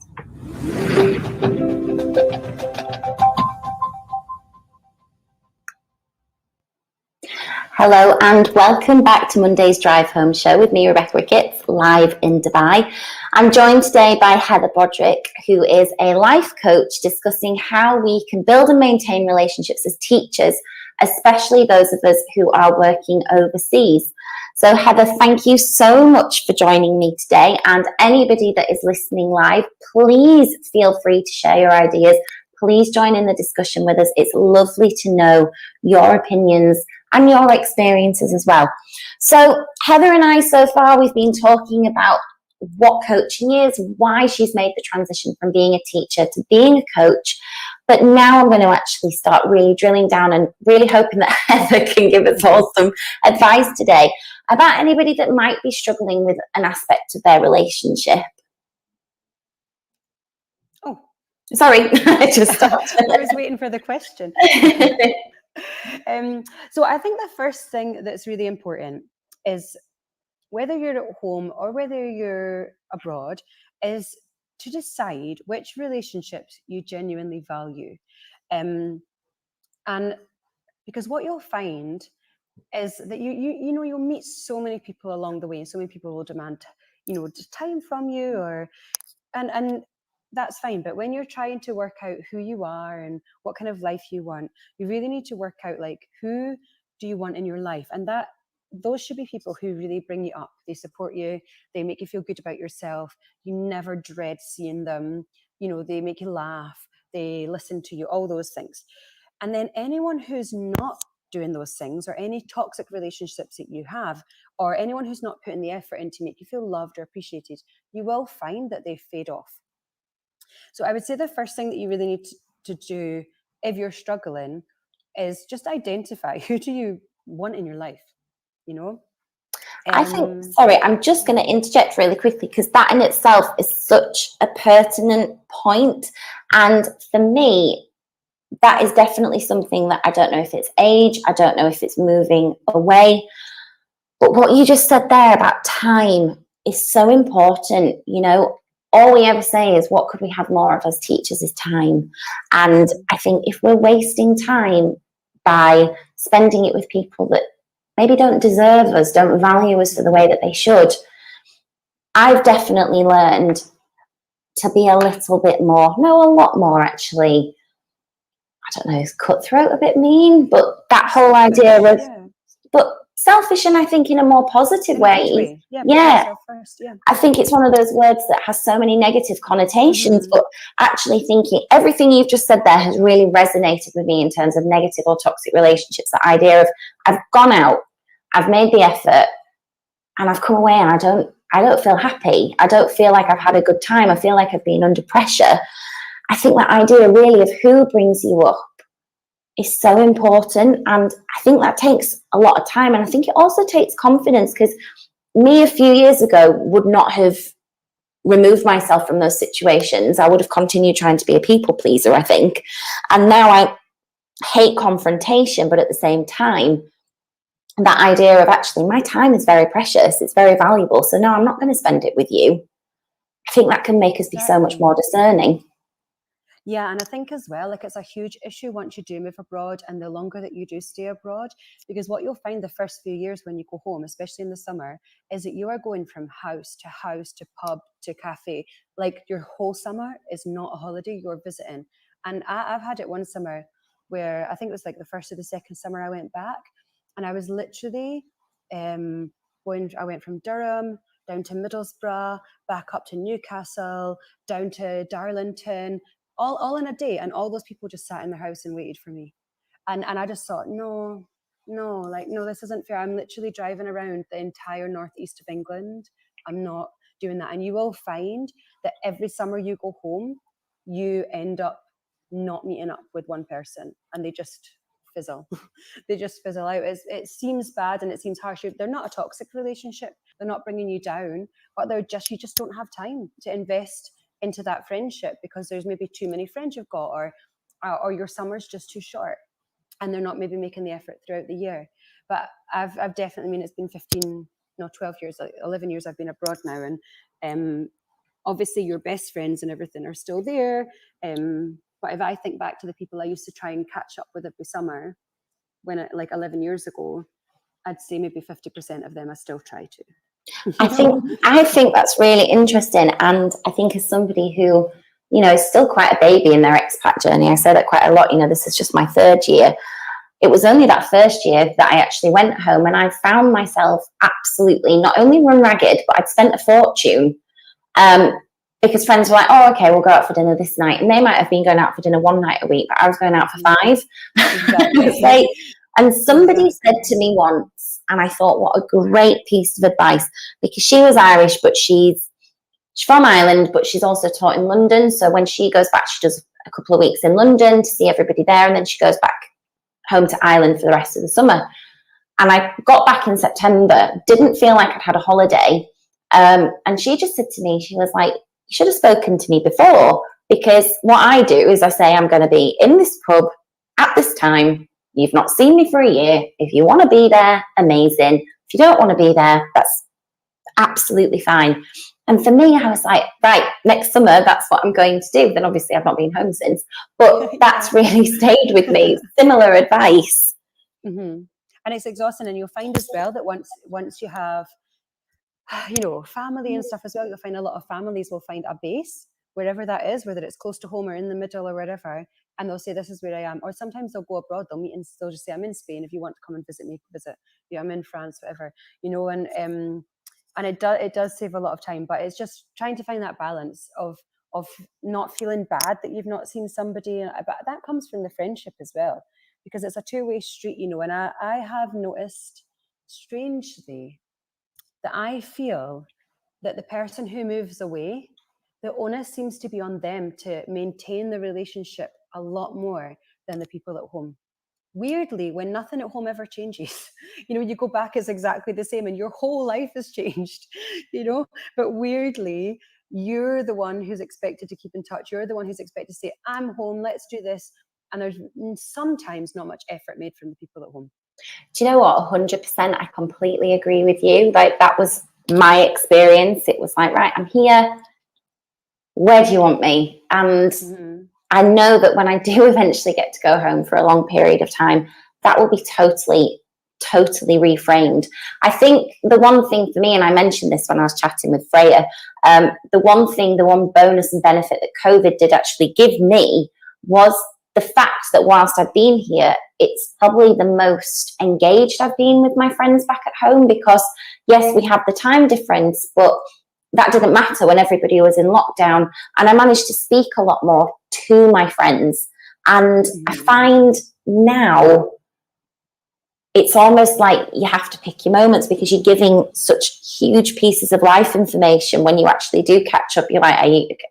Hello and welcome back to Monday's Drive Home Show with me, Rebekah Ricketts, live in Dubai. I'm joined today by Heather Broderick, who is a life coach, discussing how we can build and maintain relationships as teachers, especially those of us who are working overseas. So Heather, thank you so much for joining me today, and anybody that is listening live, please feel free to share your ideas. Please join in the discussion with us. It's lovely to know your opinions and your experiences as well. So Heather and I, so far, we've been talking about what coaching is, why she's made the transition from being a teacher to being a coach. But now I'm going to actually start really drilling down and really hoping that Heather can give us all some advice today about anybody that might be struggling with an aspect of their relationship. Oh, sorry, I just stopped. I was waiting for the question. So I think the first thing that's really important is, whether you're at home or whether you're abroad, is to decide which relationships you genuinely value. And because what you'll find is that you'll meet so many people along the way, and so many people will demand, time from you, and that's fine. But when you're trying to work out who you are and what kind of life you want, you really need to work out, like, who do you want in your life? And those should be people who really bring you up. They support you. They make you feel good about yourself. You never dread seeing them. They make you laugh. They listen to you, all those things. And then anyone who's not doing those things, or any toxic relationships that you have, or anyone who's not putting the effort in to make you feel loved or appreciated, you will find that they fade off. So I would say the first thing that you really need to do if you're struggling is just identify, who do you want in your life? I think, sorry, I'm just going to interject really quickly, because that in itself is such a pertinent point. And for me, that is definitely something that I don't know if it's age, I don't know if it's moving away. But what you just said there about time is so important. All we ever say is, what could we have more of as teachers is time. And I think if we're wasting time by spending it with people that maybe don't deserve us, don't value us for the way that they should, I've definitely learned to be a little bit more, no, a lot more actually, I don't know, is cutthroat a bit mean, but that whole idea of, but selfish, and I think in a more positive way. Yeah. I think it's one of those words that has so many negative connotations, but actually thinking everything you've just said there has really resonated with me in terms of negative or toxic relationships. The idea of, I've gone out, I've made the effort, and I've come away and I don't feel happy. I don't feel like I've had a good time. I feel like I've been under pressure. I think that idea really of who brings you up is so important, and I think that takes a lot of time, and I think it also takes confidence, because me a few years ago would not have removed myself from those situations. I would have continued trying to be a people pleaser, I think. And now I hate confrontation, but at the same time, that idea of actually my time is very precious, it's very valuable, so no, I'm not going to spend it with you. I think that can make us be so much more discerning. Yeah, and I think as well, like, it's a huge issue once you do move abroad and the longer that you do stay abroad, because what you'll find the first few years when you go home, especially in the summer, is that you are going from house to pub to cafe. Like, your whole summer is not a holiday, you're visiting. And I've had it one summer where I think it was like the first or the second summer I went back, and I was literally I went from Durham down to Middlesbrough, back up to Newcastle, down to Darlington, all in a day, and all those people just sat in their house and waited for me. And I just thought, no, this isn't fair. I'm literally driving around the entire northeast of England. I'm not doing that. And you will find that every summer you go home, you end up not meeting up with one person, and they just fizzle. They just fizzle out. It seems bad and it seems harsh. They're not a toxic relationship. They're not bringing you down, but you just don't have time to invest into that friendship because there's maybe too many friends you've got, or your summer's just too short, and they're not maybe making the effort throughout the year. But I've definitely, I mean, it's been 12 years, 11 years I've been abroad now, and obviously your best friends and everything are still there. But if I think back to the people I used to try and catch up with every summer, like 11 years ago, I'd say maybe 50% of them I still try to. I think that's really interesting, and I think as somebody who, you know, is still quite a baby in their expat journey, I say that quite a lot. You know, this is just my third year. It was only that first year that I actually went home, and I found myself absolutely not only run ragged, but I'd spent a fortune. Because friends were like, oh, okay, we'll go out for dinner this night. And they might have been going out for dinner one night a week, but I was going out for 5. Exactly. And somebody said to me once, and I thought, what a great piece of advice, because she was Irish, but she's from Ireland, but she's also taught in London. So when she goes back, she does a couple of weeks in London to see everybody there, and then she goes back home to Ireland for the rest of the summer. And I got back in September, didn't feel like I'd had a holiday. And she just said to me, she was like, you should have spoken to me before, because what I do is I say, I'm going to be in this pub at this time. You've not seen me for a year. If you want to be there, amazing. If you don't want to be there, that's absolutely fine. And for me, I was like, right, next summer, that's what I'm going to do. Then obviously I've not been home since, but that's really stayed with me. Similar advice. Mm-hmm. And it's exhausting. And you'll find as well that once you have, you know, family and stuff as well, you'll find a lot of families will find a base, wherever that is, whether it's close to home or in the middle or whatever, and they'll say, this is where I am. Or sometimes they'll go abroad, they'll meet and they'll just say, I'm in Spain, if you want to come and visit me, visit. Yeah, I'm in France, whatever, you know. And it does save a lot of time, but it's just trying to find that balance of not feeling bad that you've not seen somebody. But that comes from the friendship as well, because it's a two-way street, you know. And I have noticed, strangely, that I feel that the person who moves away, the onus seems to be on them to maintain the relationship a lot more than the people at home. Weirdly, when nothing at home ever changes, you know, you go back, it's exactly the same, and your whole life has changed, you know. But weirdly, you're the one who's expected to keep in touch. You're the one who's expected to say, I'm home, let's do this. And there's sometimes not much effort made from the people at home. Do you know what? 100%. I completely agree with you. Like, that was my experience. It was like, right, I'm here. Where do you want me? And I know that when I do eventually get to go home for a long period of time, that will be totally reframed. I think the one thing for me, and I mentioned this when I was chatting with Freya, the one bonus and benefit that COVID did actually give me was the fact that whilst I've been here, it's probably the most engaged I've been with my friends back at home, because yes, we have the time difference, but that didn't matter when everybody was in lockdown. And I managed to speak a lot more to my friends. And I find now it's almost like you have to pick your moments, because you're giving such huge pieces of life information. When you actually do catch up, you're like,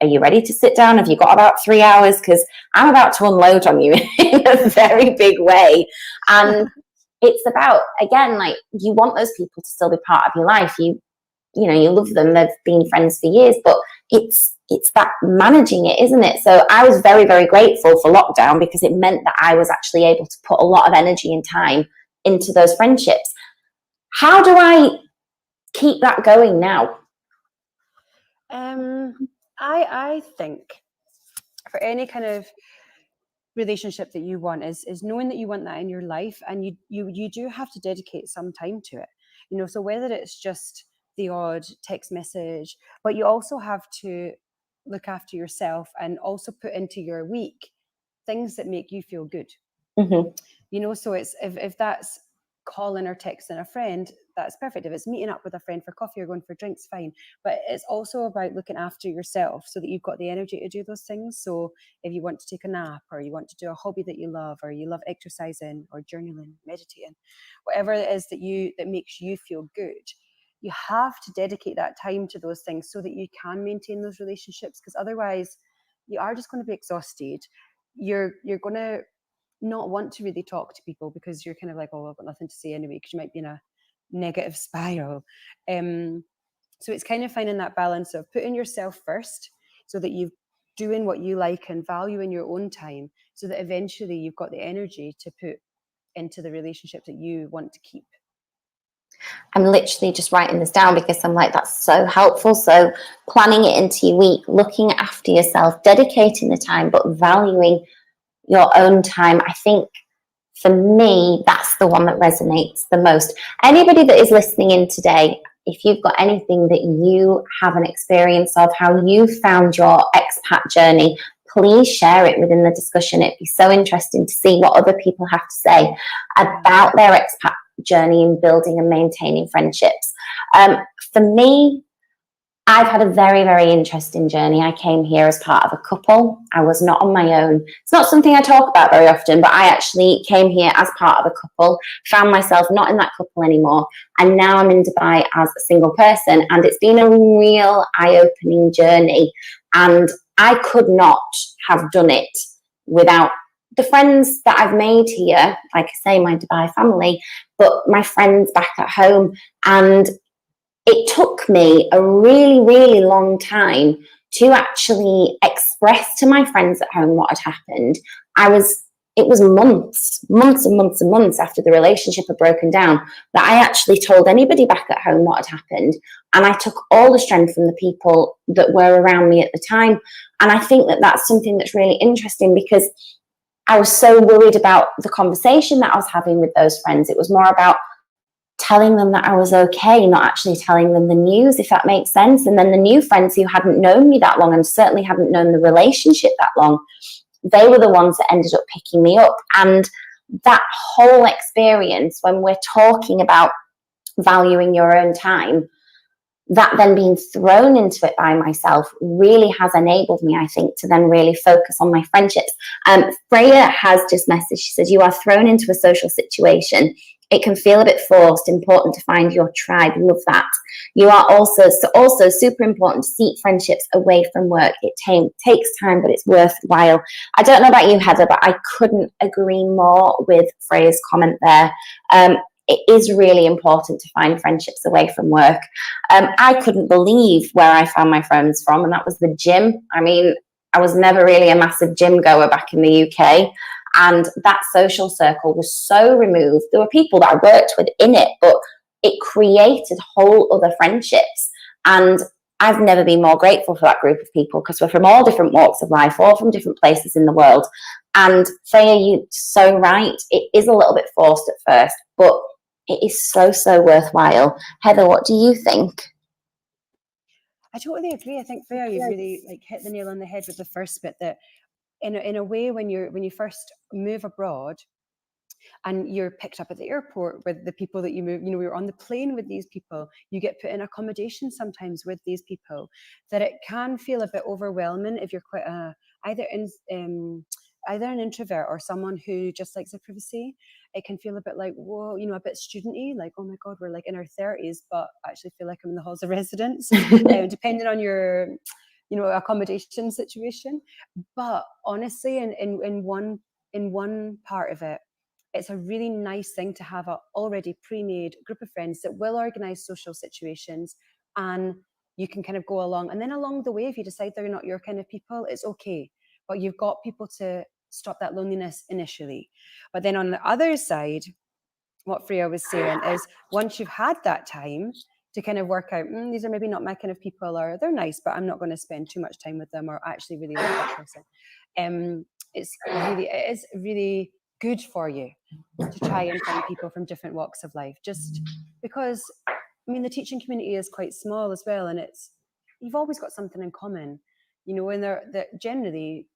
are you ready to sit down? Have you got about 3 hours? Because I'm about to unload on you in a very big way. And it's about, again, like, you want those people to still be part of your life. you know, you love them, they've been friends for years, but it's that managing it, isn't it? So I was very, very grateful for lockdown because it meant that I was actually able to put a lot of energy and time into those friendships. How do I keep that going now? I think for any kind of relationship that you want is knowing that you want that in your life, and you do have to dedicate some time to it, you know. So whether it's just the odd text message, but you also have to look after yourself and also put into your week things that make you feel good. Mm-hmm. You know, so it's if that's calling or texting a friend, that's perfect. If it's meeting up with a friend for coffee or going for drinks, fine. But it's also about looking after yourself so that you've got the energy to do those things. So if you want to take a nap, or you want to do a hobby that you love, or you love exercising or journaling, meditating, whatever it is that makes you feel good, you have to dedicate that time to those things so that you can maintain those relationships, because otherwise you are just going to be exhausted. You're going to not want to really talk to people because you're kind of like, oh, I've got nothing to say anyway, because you might be in a negative spiral. So it's kind of finding that balance of putting yourself first so that you're doing what you like and valuing your own time, so that eventually you've got the energy to put into the relationship that you want to keep. I'm literally just writing this down because I'm like, that's so helpful. So planning it into your week, looking after yourself, dedicating the time, but valuing your own time. I think for me, that's the one that resonates the most. Anybody that is listening in today, if you've got anything that you have an experience of, how you found your expat journey, please share it within the discussion. It'd be so interesting to see what other people have to say about their expat journey in building and maintaining friendships. For me, I've had a very, very interesting journey. I came here as part of a couple. I was not on my own. It's not something I talk about very often, but I actually came here as part of a couple, found myself not in that couple anymore, and now I'm in Dubai as a single person. And it's been a real eye-opening journey. And I could not have done it without the friends that I've made here, like I say, my Dubai family, but my friends back at home. And it took me a really, really long time to actually express to my friends at home what had happened. It was months and months and months after the relationship had broken down that I actually told anybody back at home what had happened. And I took all the strength from the people that were around me at the time. And I think that that's something that's really interesting, because I was so worried about the conversation that I was having with those friends. It was more about telling them that I was okay, not actually telling them the news, if that makes sense. And then the new friends who hadn't known me that long and certainly hadn't known the relationship that long, they were the ones that ended up picking me up. And that whole experience, when we're talking about valuing your own time, that then being thrown into it by myself really has enabled me, I think, to then really focus on my friendships. Freya has just messaged, she says, you are thrown into a social situation. It can feel a bit forced, important to find your tribe. Love that. You are also super important to seek friendships away from work. It takes time, but it's worthwhile. I don't know about you, Heather, but I couldn't agree more with Freya's comment there. It is really important to find friendships away from work. I couldn't believe where I found my friends from, and that was the gym. I mean, I was never really a massive gym goer back in the UK. And that social circle was so removed. There were people that I worked with in it, but it created whole other friendships. And I've never been more grateful for that group of people, because we're from all different walks of life, all from different places in the world. And Freya, you're so right. It is a little bit forced at first, but it is so, so worthwhile. Heather, what do you think? I totally agree. I think, Freya, you've really hit the nail on the head with the first bit, that in a way, when you first move abroad and you're picked up at the airport with the people that you move, you're on the plane with these people, you get put in accommodation sometimes with these people, that it can feel a bit overwhelming if you're quite either an introvert or someone who just likes their privacy. It can feel a bit like, whoa, a bit studenty, like, oh my God, we're like in our 30s, but I actually feel like I'm in the halls of residence, depending on your accommodation situation. But honestly, in one part of it, it's a really nice thing to have a already pre-made group of friends that will organize social situations and you can kind of go along. And then along the way, if you decide they're not your kind of people, it's okay. But you've got people to stop that loneliness initially. But then on the other side, what Freya was saying is once you've had that time to kind of work out, these are maybe not my kind of people, or they're nice, but I'm not going to spend too much time with them, or actually really like that person. It is really good for you to try and find people from different walks of life, just because, I mean, the teaching community is quite small as well, and you've always got something in common, you know, and they're generally,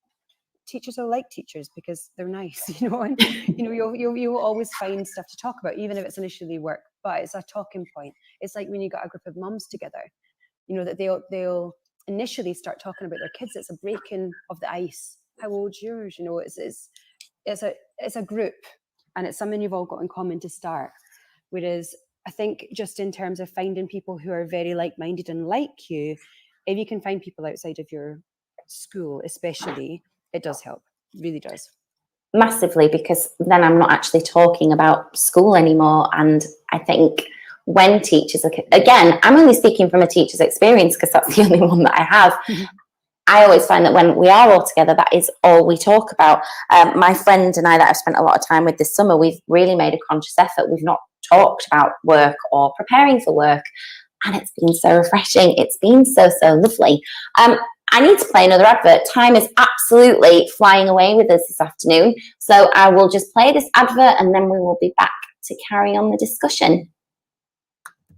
teachers are like teachers because they're nice, you know, and you know you'll always find stuff to talk about, even if it's initially work, but it's a talking point. It's like when you got a group of mums together, you know, that they'll initially start talking about their kids. It's a breaking of the ice. How old's yours? You know, it's a group, and it's something you've all got in common to start. Whereas I think just in terms of finding people who are very like-minded and like you, if you can find people outside of your school, especially, it does help. It really does. Massively, because then I'm not actually talking about school anymore. And I think when teachers are, again, I'm only speaking from a teacher's experience because that's the only one that I have. I always find that when we are all together, that is all we talk about. My friend and I that I've spent a lot of time with this summer, we've really made a conscious effort. We've not talked about work or preparing for work. And it's been so refreshing. It's been so, so lovely. I need to play another advert. Time is absolutely flying away with us this afternoon. So I will just play this advert and then we will be back to carry on the discussion.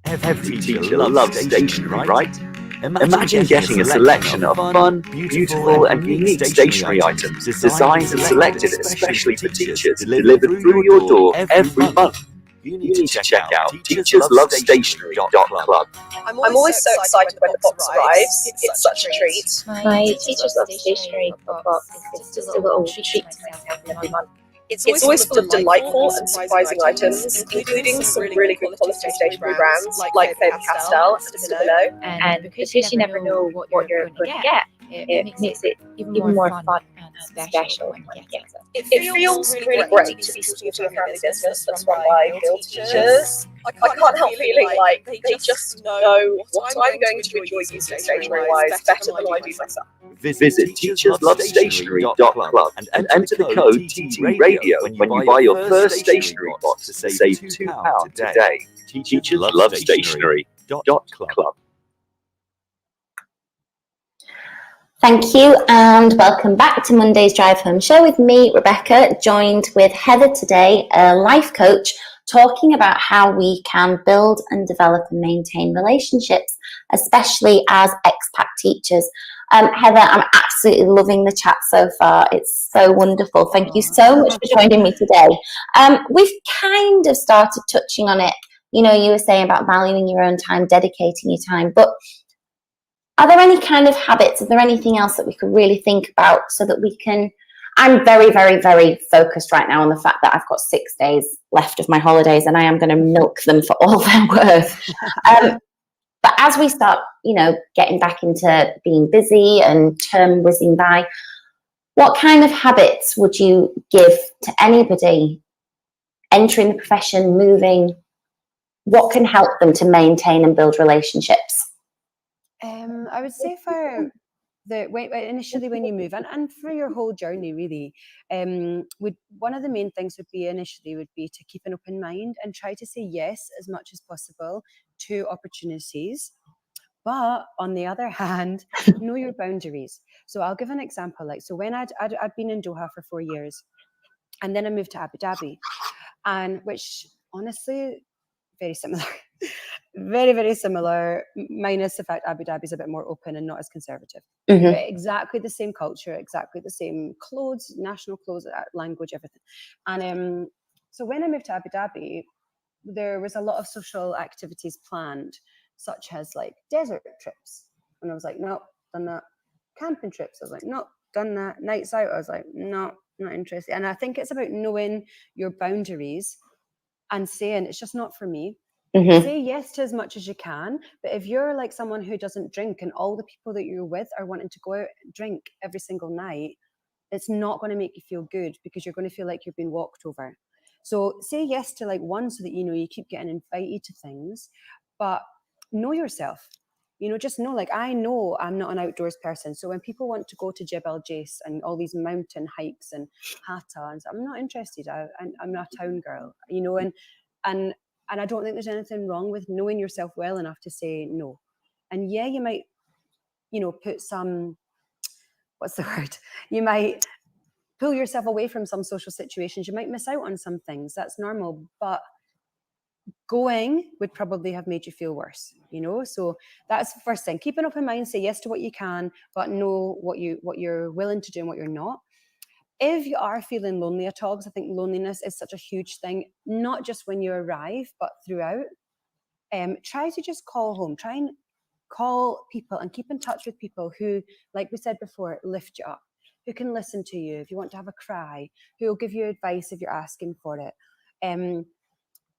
Every teacher loves stationery, right? Imagine getting a selection of fun, beautiful and unique stationery items designed and selected especially for teachers delivered through your door every month. You need to check out teacherslovestationery.club. I'm always so excited when the box arrives. It's such a treat. My Teachers Love Stationery box is just a little treat to myself every month. It's always full of delightful and surprising items, including some really good quality stationery brands like Faber-Castell and Stabilo. And because you never know what you're going to get, it makes it even more fun and special when you get it. It feels really great to be supporting a family business that's run by real teachers. I can't help feeling like they just know what I'm going to enjoy using stationery-wise better than I do myself. Visit teacherslovestationery.club and enter the code TTRadio when you buy your first stationery box to save £2 today. teacherslovestationery.club. Thank you and welcome back to Monday's Drive Home Show with me, Rebecca, joined with Heather today, a life coach, talking about how we can build and develop and maintain relationships, especially as expat teachers. Heather, I'm absolutely loving the chat so far. It's so wonderful. Thank you so much for joining me today. We've kind of started touching on it. You know, you were saying about valuing your own time, dedicating your time, but are there any kind of habits? Is there anything else that we could really think about so that we can? I'm very, very, very focused right now on the fact that I've got 6 days left of my holidays and I am going to milk them for all they're worth. But as we start, you know, getting back into being busy and term whizzing by, what kind of habits would you give to anybody entering the profession, moving? What can help them to maintain and build relationships? I would say for initially when you move and for your whole journey really, one of the main things would be to keep an open mind and try to say yes as much as possible to opportunities. But on the other hand, know your boundaries. So I'll give an example. So when I'd been in Doha for 4 years, and then I moved to Abu Dhabi, and which honestly, very similar. Very, very similar, minus the fact Abu Dhabi is a bit more open and not as conservative. Mm-hmm. Exactly the same culture, exactly the same clothes, national clothes, language, everything. And so when I moved to Abu Dhabi, there was a lot of social activities planned, such as like desert trips. And I was like, no, done that. Camping trips, I was like, no, done that. Nights out, I was like, no, not interested. And I think it's about knowing your boundaries and saying, it's just not for me. Mm-hmm. Say yes to as much as you can, but if you're like someone who doesn't drink and all the people that you're with are wanting to go out and drink every single night, it's not going to make you feel good because you're going to feel like you're being walked over. So say yes to like one so that you know you keep getting invited to things, but know yourself. just know, like, I know I'm not an outdoors person. So when people want to go to Jebel Jais and all these mountain hikes and Hatta, and I'm not interested. I'm not a town girl, and I don't think there's anything wrong with knowing yourself well enough to say no. And yeah, you might, put some, what's the word? You might pull yourself away from some social situations. You might miss out on some things. That's normal. But going would probably have made you feel worse, So that's the first thing. Keep an open mind, say yes to what you can, but know what you're willing to do and what you're not. If you are feeling lonely at all, because I think loneliness is such a huge thing, not just when you arrive, but throughout, try to just call home. Try and call people and keep in touch with people who, like we said before, lift you up, who can listen to you if you want to have a cry, who will give you advice if you're asking for it.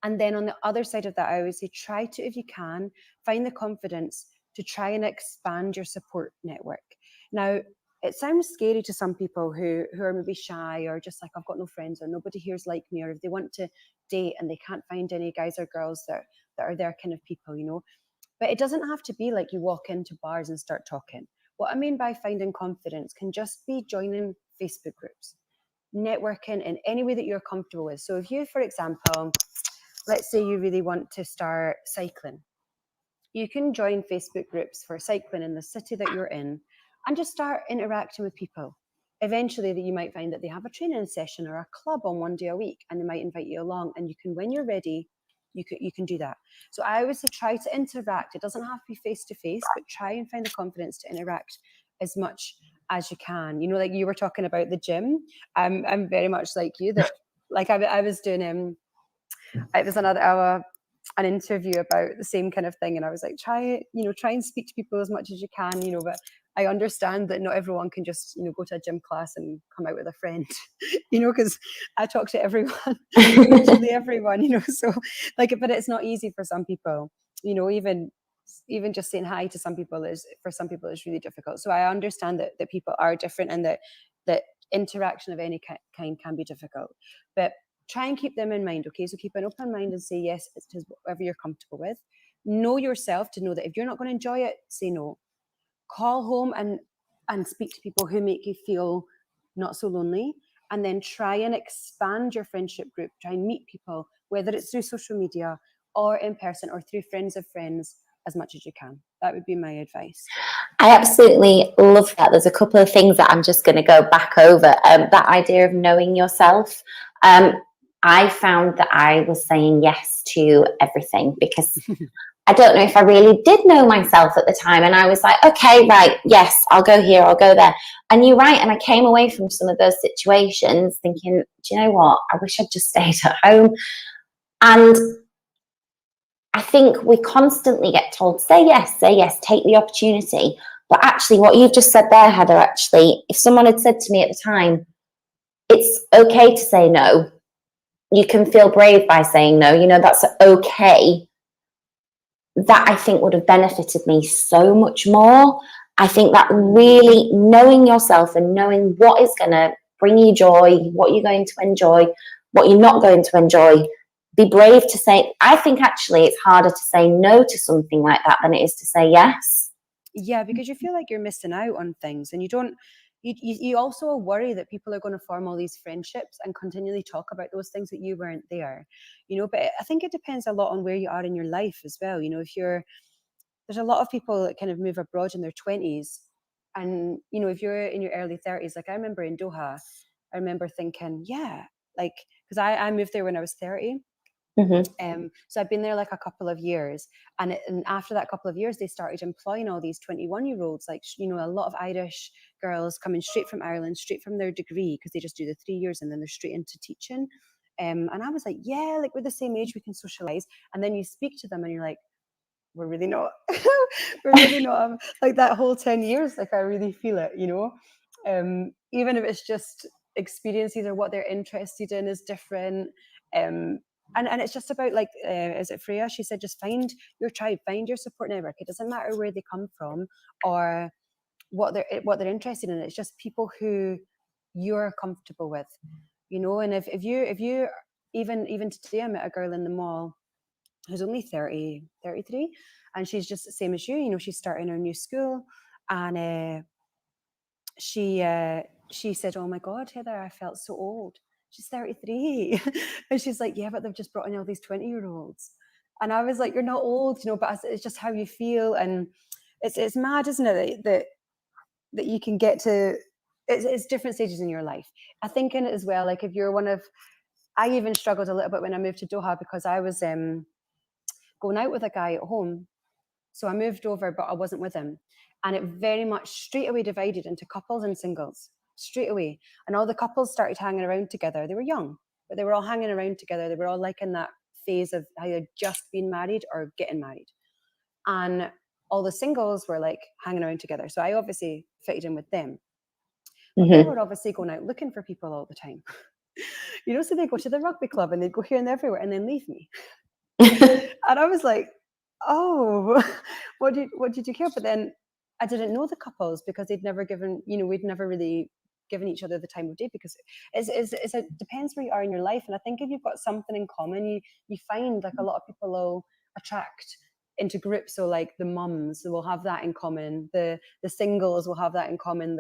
And then on the other side of that, I always say, try to, if you can, find the confidence to try and expand your support network. Now, it sounds scary to some people who are maybe shy or just like, I've got no friends or nobody here's like me, or if they want to date and they can't find any guys or girls that are their kind of people, But it doesn't have to be like you walk into bars and start talking. What I mean by finding confidence can just be joining Facebook groups, networking in any way that you're comfortable with. So if you, for example, let's say you really want to start cycling, you can join Facebook groups for cycling in the city that you're in and just start interacting with people. Eventually that you might find that they have a training session or a club on one day a week, and they might invite you along, and you can, when you're ready, you can do that. So I always say, try to interact. It doesn't have to be face to face, but try and find the confidence to interact as much as you can. Like you were talking about the gym. I'm very much like you, that like I was doing it was an interview about the same kind of thing, and I was like, try and speak to people as much as you can, but I understand that not everyone can just go to a gym class and come out with a friend, because I talk to everyone, literally everyone, so like, but it's not easy for some people, even just saying hi to some people is really difficult. So I understand that people are different, and that interaction of any kind can be difficult, but try and keep them in mind, okay? So keep an open mind and say yes to whatever you're comfortable with. Know yourself to know that if you're not going to enjoy it, say no. Call home and speak to people who make you feel not so lonely, and then try and expand your friendship group. Try and meet people, whether it's through social media or in person or through friends of friends, as much as you can. That would be my advice. I absolutely love that. There's a couple of things that I'm just going to go back over. That idea of knowing yourself. I found that I was saying yes to everything because I don't know if I really did know myself at the time. And I was like, okay, right, yes, I'll go here, I'll go there. And you're right. And I came away from some of those situations thinking, do you know what? I wish I'd just stayed at home. And I think we constantly get told, say yes, take the opportunity. But actually, what you've just said there, Heather, actually, if someone had said to me at the time, it's okay to say no. You can feel brave by saying no. That's okay. That I think would have benefited me so much more. I think that really knowing yourself and knowing what is going to bring you joy, what you're going to enjoy, what you're not going to enjoy, be brave to say. I think actually it's harder to say no to something like that than it is to say yes. Yeah, because you feel like you're missing out on things, and you also worry that people are going to form all these friendships and continually talk about those things that you weren't there, but I think it depends a lot on where you are in your life as well. There's a lot of people that kind of move abroad in their 20s, and if you're in your early 30s, like I remember in Doha, I remember thinking, yeah, like, because I moved there when I was 30. Mm-hmm. So I've been there like a couple of years, and after that couple of years, they started employing all these 21-year-olds, like a lot of Irish girls coming straight from Ireland, straight from their degree, because they just do the 3 years and then they're straight into teaching. And I was like, yeah, like we're the same age, we can socialize. And then you speak to them and you're like, we're really not, we're really not. Like that whole 10 years, like I really feel it, even if it's just experiences or what they're interested in is different. And it's just about, like, is it Freya? She said, just find your tribe, find your support network. It doesn't matter where they come from or what they're interested in. It's just people who you're comfortable with, And if you even today, I met a girl in the mall who's only 30, 33, and she's just the same as you. You know, she's starting her new school, and she said, "Oh my God, Heather, I felt so old." She's 33, and she's like, "Yeah, but they've just brought in all these 20-year-olds," and I was like, "You're not old, you know, but it's just how you feel." And it's mad, isn't it, that you can get to. It's different stages in your life. I think in it as well. Like if you're one of, I even struggled a little bit when I moved to Doha because I was going out with a guy at home. So I moved over, but I wasn't with him. And it very much straight away divided into couples and singles, straight away. And all the couples started hanging around together. They were young, but they were all hanging around together. They were all like in that phase of either just being married or getting married. And all the singles were like hanging around together. So I obviously fitted in with them. But they were obviously going out looking for people all the time. You know, so they go to the rugby club and they'd go here and everywhere and then leave me. And I was like, oh, what did you care? But then I didn't know the couples because they'd never given, you know, we'd never really given each other the time of day, because it depends where you are in your life. And I think if you've got something in common, you find like a lot of people will attract into groups. So like the mums will have that in common, the singles will have that in common,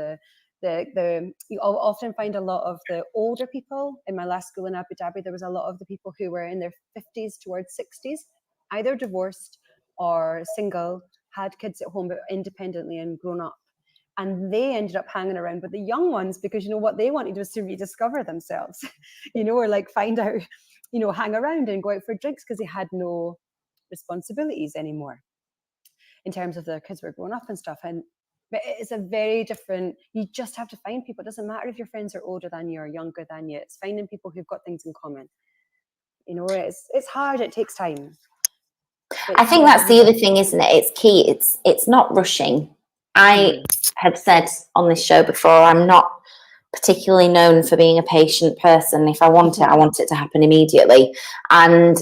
you often find a lot of the older people. In my last school in Abu Dhabi, there was a lot of the people who were in their 50s towards 60s, either divorced or single, had kids at home but independently and grown up. And they ended up hanging around with the young ones because, you know, what they wanted was to rediscover themselves, you know, or like find out, you know, hang around and go out for drinks because they had no responsibilities anymore in terms of their kids were growing up and stuff. But it's a very different, you just have to find people. It doesn't matter if your friends are older than you or younger than you. It's finding people who've got things in common. You know, it's hard, it takes time. I think that's the other thing, isn't it? It's key. It's not rushing. I have said on this show before, I'm not particularly known for being a patient person. If I want it to happen immediately. And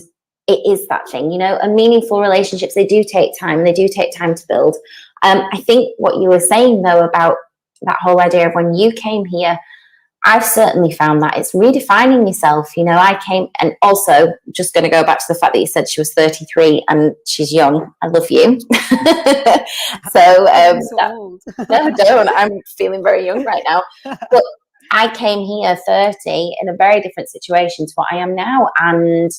it is that thing, you know, and meaningful relationships, they do take time. They do take time to build. I think what you were saying, though, about that whole idea of when you came here, I've certainly found that it's redefining yourself. You know, I came, and also just going to go back to the fact that you said she was 33 and she's young. I love you. So no, don't. I'm feeling very young right now. But I came here 30 in a very different situation to what I am now. And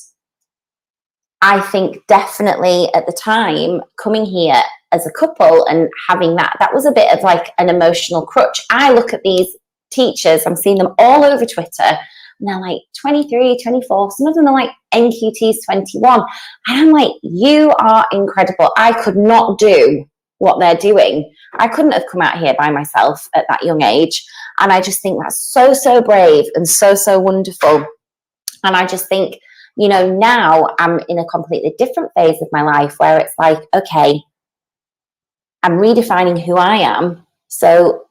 I think definitely at the time, coming here as a couple and having that was a bit of like an emotional crutch. I look at these teachers, I'm seeing them all over Twitter, and they're like 23, 24, some of them are like NQTs 21, and I'm like, you are incredible. I could not do what they're doing. I couldn't have come out here by myself at that young age, and I just think that's so brave and so wonderful. And I just think, you know, now I'm in a completely different phase of my life where it's like, okay, I'm redefining who I am, so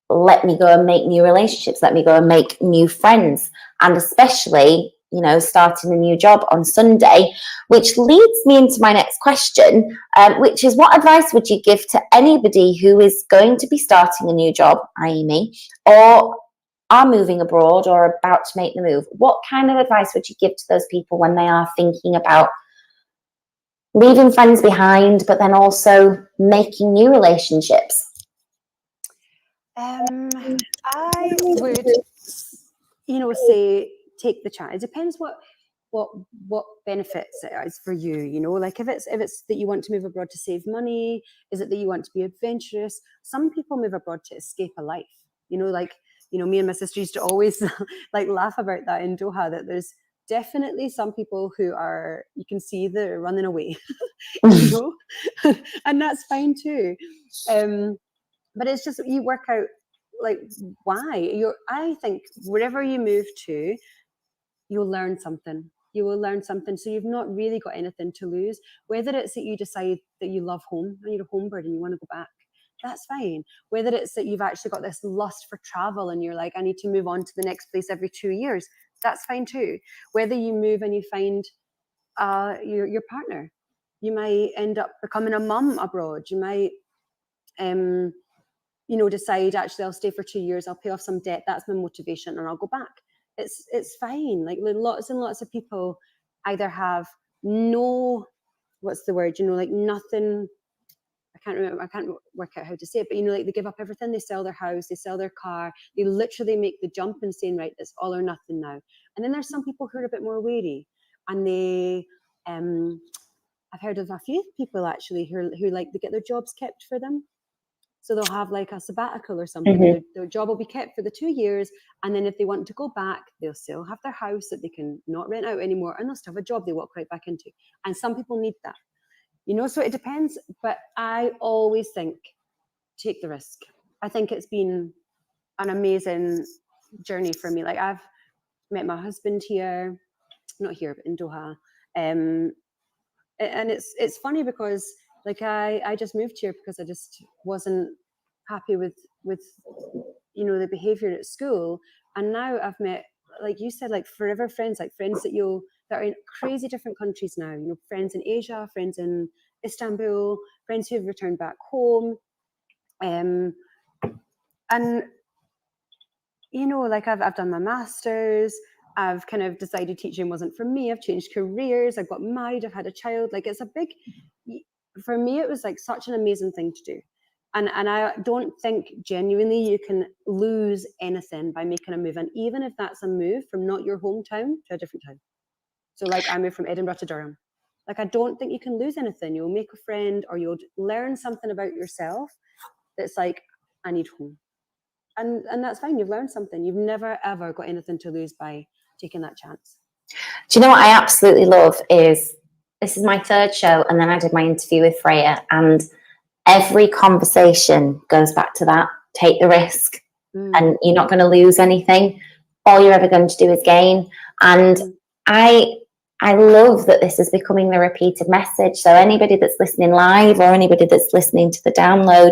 let me go and make new relationships, let me go and make new friends, and especially, you know, starting a new job on Sunday, which leads me into my next question, which is, what advice would you give to anybody who is going to be starting a new job, i.e. me, or are moving abroad or about to make the move? What kind of advice would you give to those people when they are thinking about leaving friends behind, but then also making new relationships? I would, you know, say take the chance. It depends what benefits it is for you. You know, like if it's that you want to move abroad to save money, is it that you want to be adventurous? Some people move abroad to escape a life. You know, like, you know, me and my sister used to always like laugh about that in Doha, that there's definitely some people who are, you can see they're running away, you know, and that's fine too. But it's just, you work out like why I think wherever you move to, you'll learn something. You will learn something. So you've not really got anything to lose. Whether it's that you decide that you love home and you're a home bird and you want to go back, that's fine. Whether it's that you've actually got this lust for travel and you're like, I need to move on to the next place every 2 years, that's fine too. Whether you move and you find your partner, you might end up becoming a mum abroad. You might you know, decide, actually, I'll stay for 2 years, I'll pay off some debt, that's my motivation, and I'll go back. It's fine. Like lots and lots of people either have no what's the word? You know, like nothing. I can't remember. I can't work out how to say it. But you know, like they give up everything. They sell their house. They sell their car. They literally make the jump and saying, right, it's all or nothing now. And then there's some people who are a bit more wary, and they. I've heard of a few people actually who like they get their jobs kept for them. So they'll have like a sabbatical or something. Mm-hmm. Their job will be kept for the 2 years. And then if they want to go back, they'll still have their house that they can not rent out anymore. And they'll still have a job they walk right back into. And some people need that, you know, so it depends. But I always think, take the risk. I think it's been an amazing journey for me. Like I've met my husband here, not here, but in Doha. And it's funny because like I just moved here because I just wasn't happy with you know the behavior at school, and now I've met, like you said, like forever friends, like friends that are in crazy different countries now, you know, friends in Asia, friends in Istanbul, friends who have returned back home, and you know, like I've done my master's. I've kind of decided teaching wasn't for me. I've changed careers. I've got married. I've had a child. Like it's a big, for me, it was like such an amazing thing to do. And I don't think genuinely you can lose anything by making a move. And even if that's a move from not your hometown to a different town. So like I moved from Edinburgh to Durham. Like I don't think you can lose anything. You'll make a friend or you'll learn something about yourself that's like, I need home. And that's fine. You've learned something. You've never, ever got anything to lose by taking that chance. Do you know what I absolutely love is, this is my third show, and then I did my interview with Freya, and every conversation goes back to that. Take the risk, and you're not going to lose anything. All you're ever going to do is gain. And I love that this is becoming the repeated message. So anybody that's listening live or anybody that's listening to the download,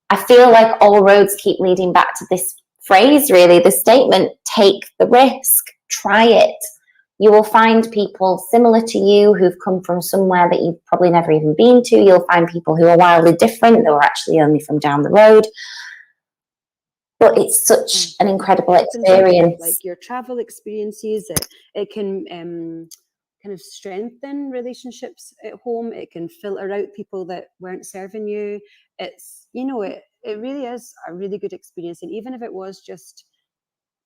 I feel like all roads keep leading back to this phrase, really, the statement, take the risk, try it. You will find people similar to you who've come from somewhere that you've probably never even been to. You'll find people who are wildly different, that were actually only from down the road. But it's such an incredible experience. Like your travel experiences, it can kind of strengthen relationships at home. It can filter out people that weren't serving you. It's, you know, it really is a really good experience. And even if it was just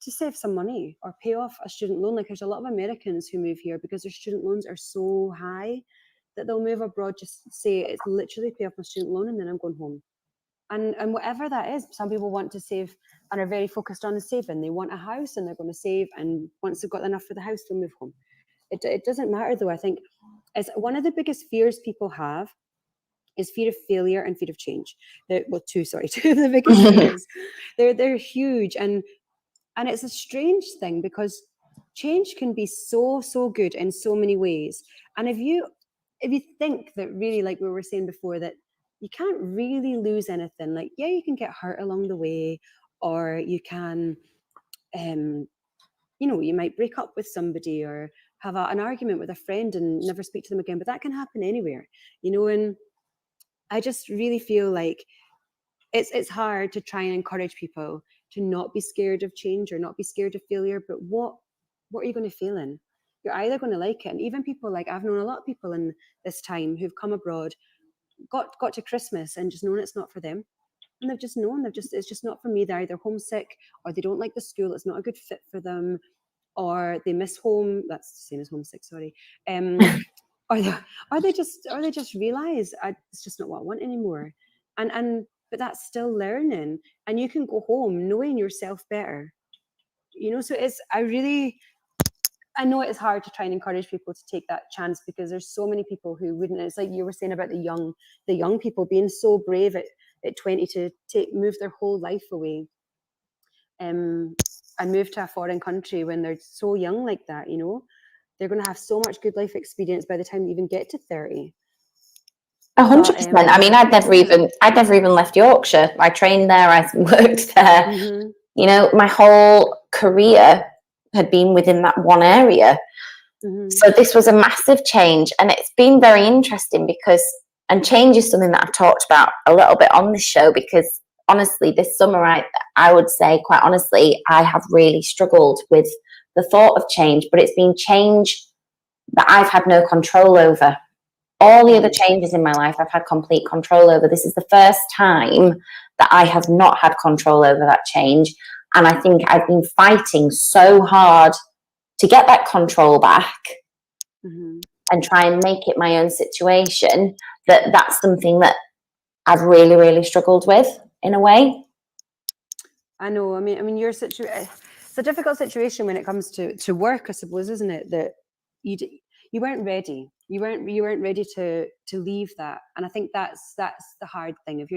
to save some money or pay off a student loan, like there's a lot of Americans who move here because their student loans are so high that they'll move abroad, just say it's literally pay off my student loan and then I'm going home. And whatever that is, some people want to save and are very focused on the saving. They want a house and they're going to save, and once they've got enough for the house, they'll move home. It doesn't matter though. I think it's one of the biggest fears people have is fear of failure and fear of change. Two of the biggest fears. They're huge, and it's a strange thing because change can be so good in so many ways. And if you think that really, like we were saying before, that you can't really lose anything. Like, yeah, you can get hurt along the way, or you can, you know, you might break up with somebody or have an argument with a friend and never speak to them again. But that can happen anywhere, you know. And I just really feel like it's hard to try and encourage people to not be scared of change or not be scared of failure. But what are you going to fail in? You're either going to like it. And even people, like I've known a lot of people in this time who've come abroad, got to Christmas and just known it's not for them. And they've just known it's just not for me. They're either homesick or they don't like the school. It's not a good fit for them, or they miss home. That's the same as homesick, sorry. Or they just realize it's just not what I want anymore. But that's still learning, and you can go home knowing yourself better, you know. So I know it's hard to try and encourage people to take that chance because there's so many people who wouldn't. It's like you were saying about the young people being so brave at 20 to move their whole life away, and move to a foreign country when they're so young like that. You know, they're going to have so much good life experience by the time they even get to 30. 100%. I mean, I'd never even left Yorkshire. I trained there. I worked there. Mm-hmm. You know, my whole career had been within that one area. Mm-hmm. So this was a massive change, and it's been very interesting because, and change is something that I've talked about a little bit on this show, because honestly, this summer, I would say quite honestly, I have really struggled with the thought of change, but it's been change that I've had no control over. All the other changes in my life, I've had complete control over. This is the first time that I have not had control over that change. And I think I've been fighting so hard to get that control back and try and make it my own situation, that's something that I've really, really struggled with in a way. I know. I mean, your situation, it's a difficult situation when it comes to work, I suppose, isn't it? That you weren't ready. You weren't ready to leave that. And I think that's the hard thing. If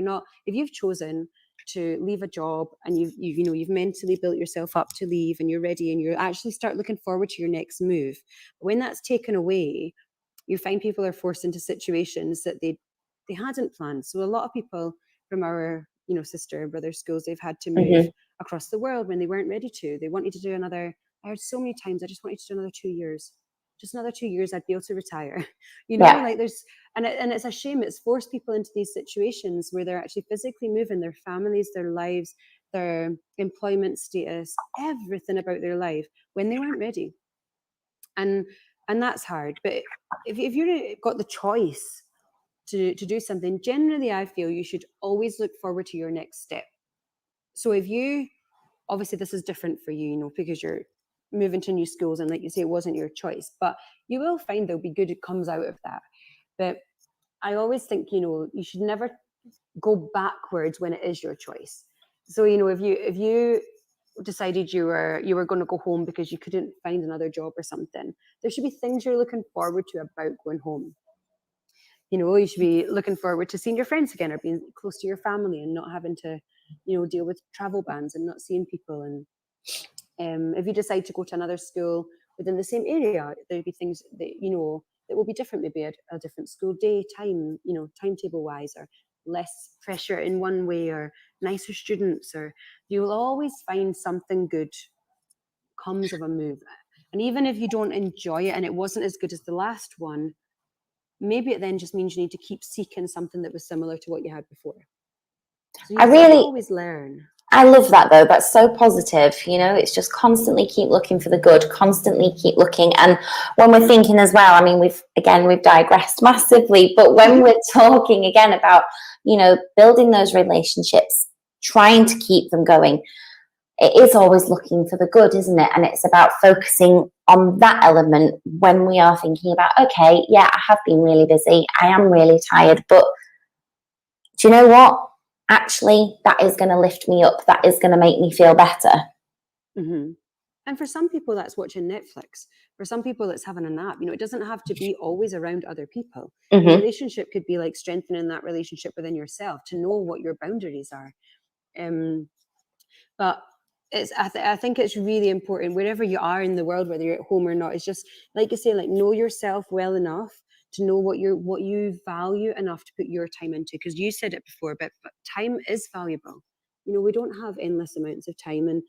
you've chosen to leave a job and you've mentally built yourself up to leave and you're ready and you actually start looking forward to your next move, when that's taken away, you find people are forced into situations that they hadn't planned. So a lot of people from our sister and brother schools, they've had to move across the world when they weren't ready to. They wanted to do another. I heard so many times, I just wanted to do another 2 years. Just another 2 years, I'd be able to retire. Like there's, and it's a shame. It's forced people into these situations where they're actually physically moving their families, their lives, their employment status, everything about their life when they weren't ready. And that's hard. But if you've got the choice to do something, generally I feel you should always look forward to your next step. So if you, obviously this is different for you, because you're moving to new schools and like you say, it wasn't your choice, but you will find there'll be good that comes out of that. But I always think, you should never go backwards when it is your choice. So, if you decided you were going to go home because you couldn't find another job or something, there should be things you're looking forward to about going home. You should be looking forward to seeing your friends again or being close to your family and not having to, deal with travel bans and not seeing people. And if you decide to go to another school within the same area, there'll be things that, that will be different, maybe a different school day, time, timetable wise, or less pressure in one way, or nicer students, or you'll always find something good comes of a move. And even if you don't enjoy it and it wasn't as good as the last one, maybe it then just means you need to keep seeking something that was similar to what you had before. So you always learn. I love that though. That's so positive. It's just constantly keep looking for the good, constantly keep looking. And when we're thinking as well, I mean, we've digressed massively, but when we're talking again about, building those relationships, trying to keep them going, it is always looking for the good, isn't it? And it's about focusing on that element when we are thinking about, okay, yeah, I have been really busy. I am really tired, but do you know what? Actually, that is going to lift me up. That is going to make me feel better. And for some people, that's watching Netflix. For some people, it's having a nap. It doesn't have to be always around other people. A relationship could be like strengthening that relationship within yourself to know what your boundaries are. But I think it's really important wherever you are in the world, whether you're at home or not. It's just like you say, like know yourself well enough to know what you value enough to put your time into. Because you said it before, but time is valuable. We don't have endless amounts of time,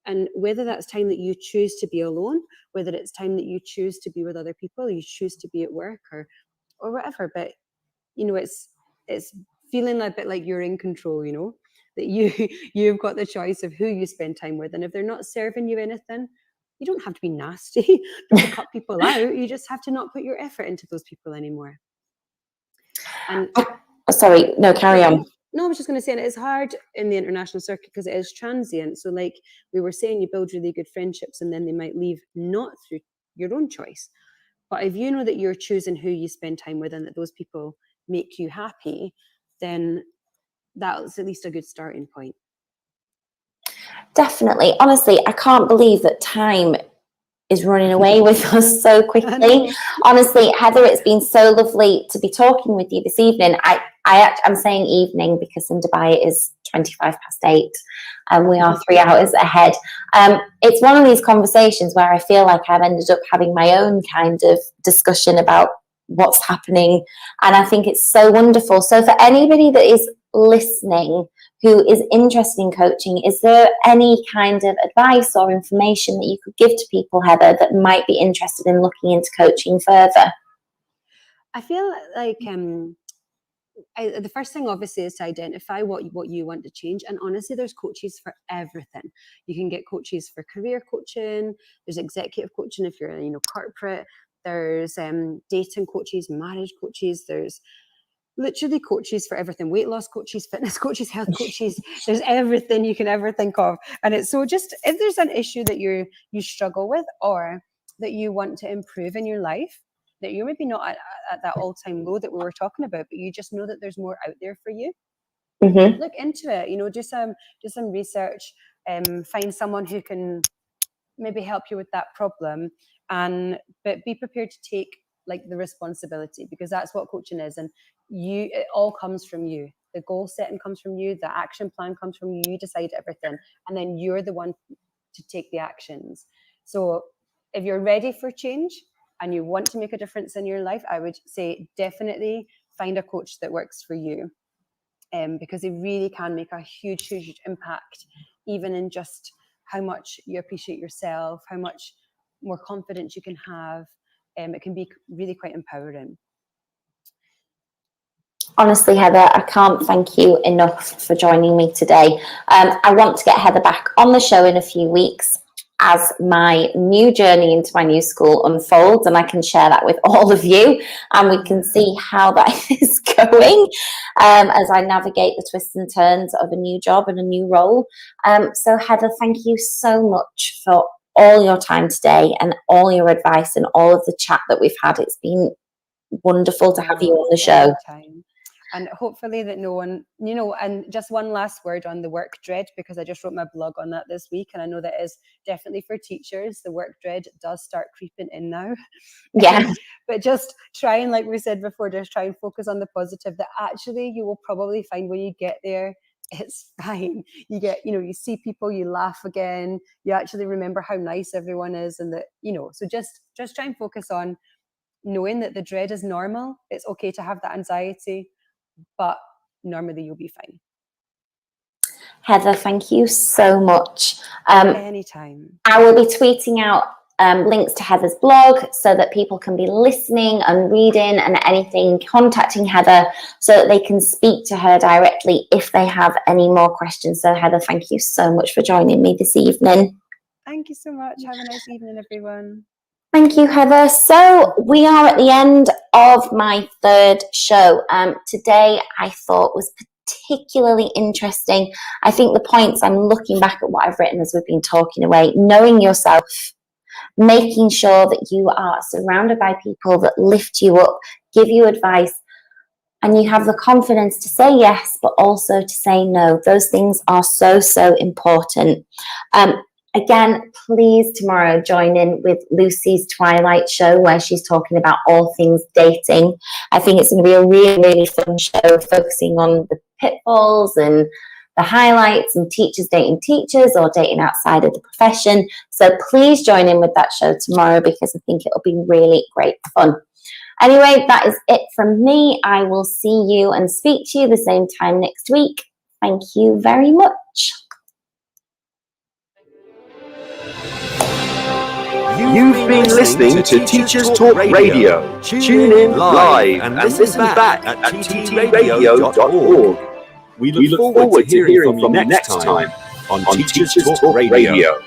and whether that's time that you choose to be alone, whether it's time that you choose to be with other people, you choose to be at work or whatever. But it's feeling a bit like you're in control. That you've got the choice of who you spend time with, and if they're not serving you anything, you don't have to be nasty. Don't cut people out. You just have to not put your effort into those people anymore. And sorry, no, carry on. No, I was just going to say, and it's hard in the international circuit because it is transient. So like we were saying, you build really good friendships and then they might leave not through your own choice. But if you know that you're choosing who you spend time with and that those people make you happy, then that's at least a good starting point. Definitely. Honestly, I can't believe that time is running away with us so quickly. Honestly, Heather, it's been so lovely to be talking with you this evening. I'm saying evening because in Dubai it is 8:25 and we are 3 hours ahead. It's one of these conversations where I feel like I've ended up having my own kind of discussion about what's happening, and I think it's so wonderful. So for anybody that is listening who is interested in coaching, is there any kind of advice or information that you could give to people, Heather, that might be interested in looking into coaching further? I feel like the first thing obviously is to identify what you want to change. And honestly, there's coaches for everything. You can get coaches for career coaching. There's executive coaching if you're corporate. there's dating coaches, marriage coaches, there's literally coaches for everything, weight loss coaches, fitness coaches, health coaches. There's everything you can ever think of. And it's so just, if there's an issue that you struggle with, or that you want to improve in your life, that you're maybe not at that all-time low that we were talking about, but you just know that there's more out there for you, look into it, you know, do some research, find someone who can maybe help you with that problem, but be prepared to take like the responsibility, because that's what coaching is. And it all comes from you. The goal setting comes from you, the action plan comes from you. You decide everything, and then you're the one to take the actions. So if you're ready for change and you want to make a difference in your life, I would say definitely find a coach that works for you, because they really can make a huge, huge impact, even in just how much you appreciate yourself, how much more confidence you can have. It can be really quite empowering. Honestly, Heather, I can't thank you enough for joining me today. I want to get Heather back on the show in a few weeks as my new journey into my new school unfolds, and I can share that with all of you, and we can see how that is going as I navigate the twists and turns of a new job and a new role. So Heather, thank you so much for all your time today and all your advice and all of the chat that we've had. It's been wonderful to have you on the show. And hopefully that no one, you know, and just one last word on the work dread, because I just wrote my blog on that this week, and I know that is definitely for teachers. The work dread does start creeping in now. Yeah. But just try and, like we said before, just try and focus on the positive, that actually you will probably find when you get there, it's fine. You get, you know, you see people, you laugh again, you actually remember how nice everyone is, and that, you know, so just try and focus on knowing that the dread is normal. It's okay to have that anxiety, but normally you'll be fine. Heather, thank you so much. Anytime. I will be tweeting out links to Heather's blog so that people can be listening and reading and anything, contacting Heather so that they can speak to her directly if they have any more questions. So Heather, thank you so much for joining me this evening. Thank you so much. Have a nice evening, everyone. Thank you, Heather. So we are at the end of my third show. Today I thought was particularly interesting. I think the points, I'm looking back at what I've written as we've been talking away, knowing yourself, making sure that you are surrounded by people that lift you up, give you advice, and you have the confidence to say yes, but also to say no. Those things are so, so important. Again, please tomorrow join in with Lucy's Twilight show where she's talking about all things dating. I think it's going to be a really, really fun show focusing on the pitfalls and the highlights and teachers dating teachers or dating outside of the profession. So please join in with that show tomorrow because I think it'll be really great fun. Anyway, that is it from me. I will see you and speak to you the same time next week. Thank you very much. You've been listening to Teachers Talk Radio. Tune in live and listen back at ttradio.org. We look forward to hearing from you next time on Teachers Talk Radio.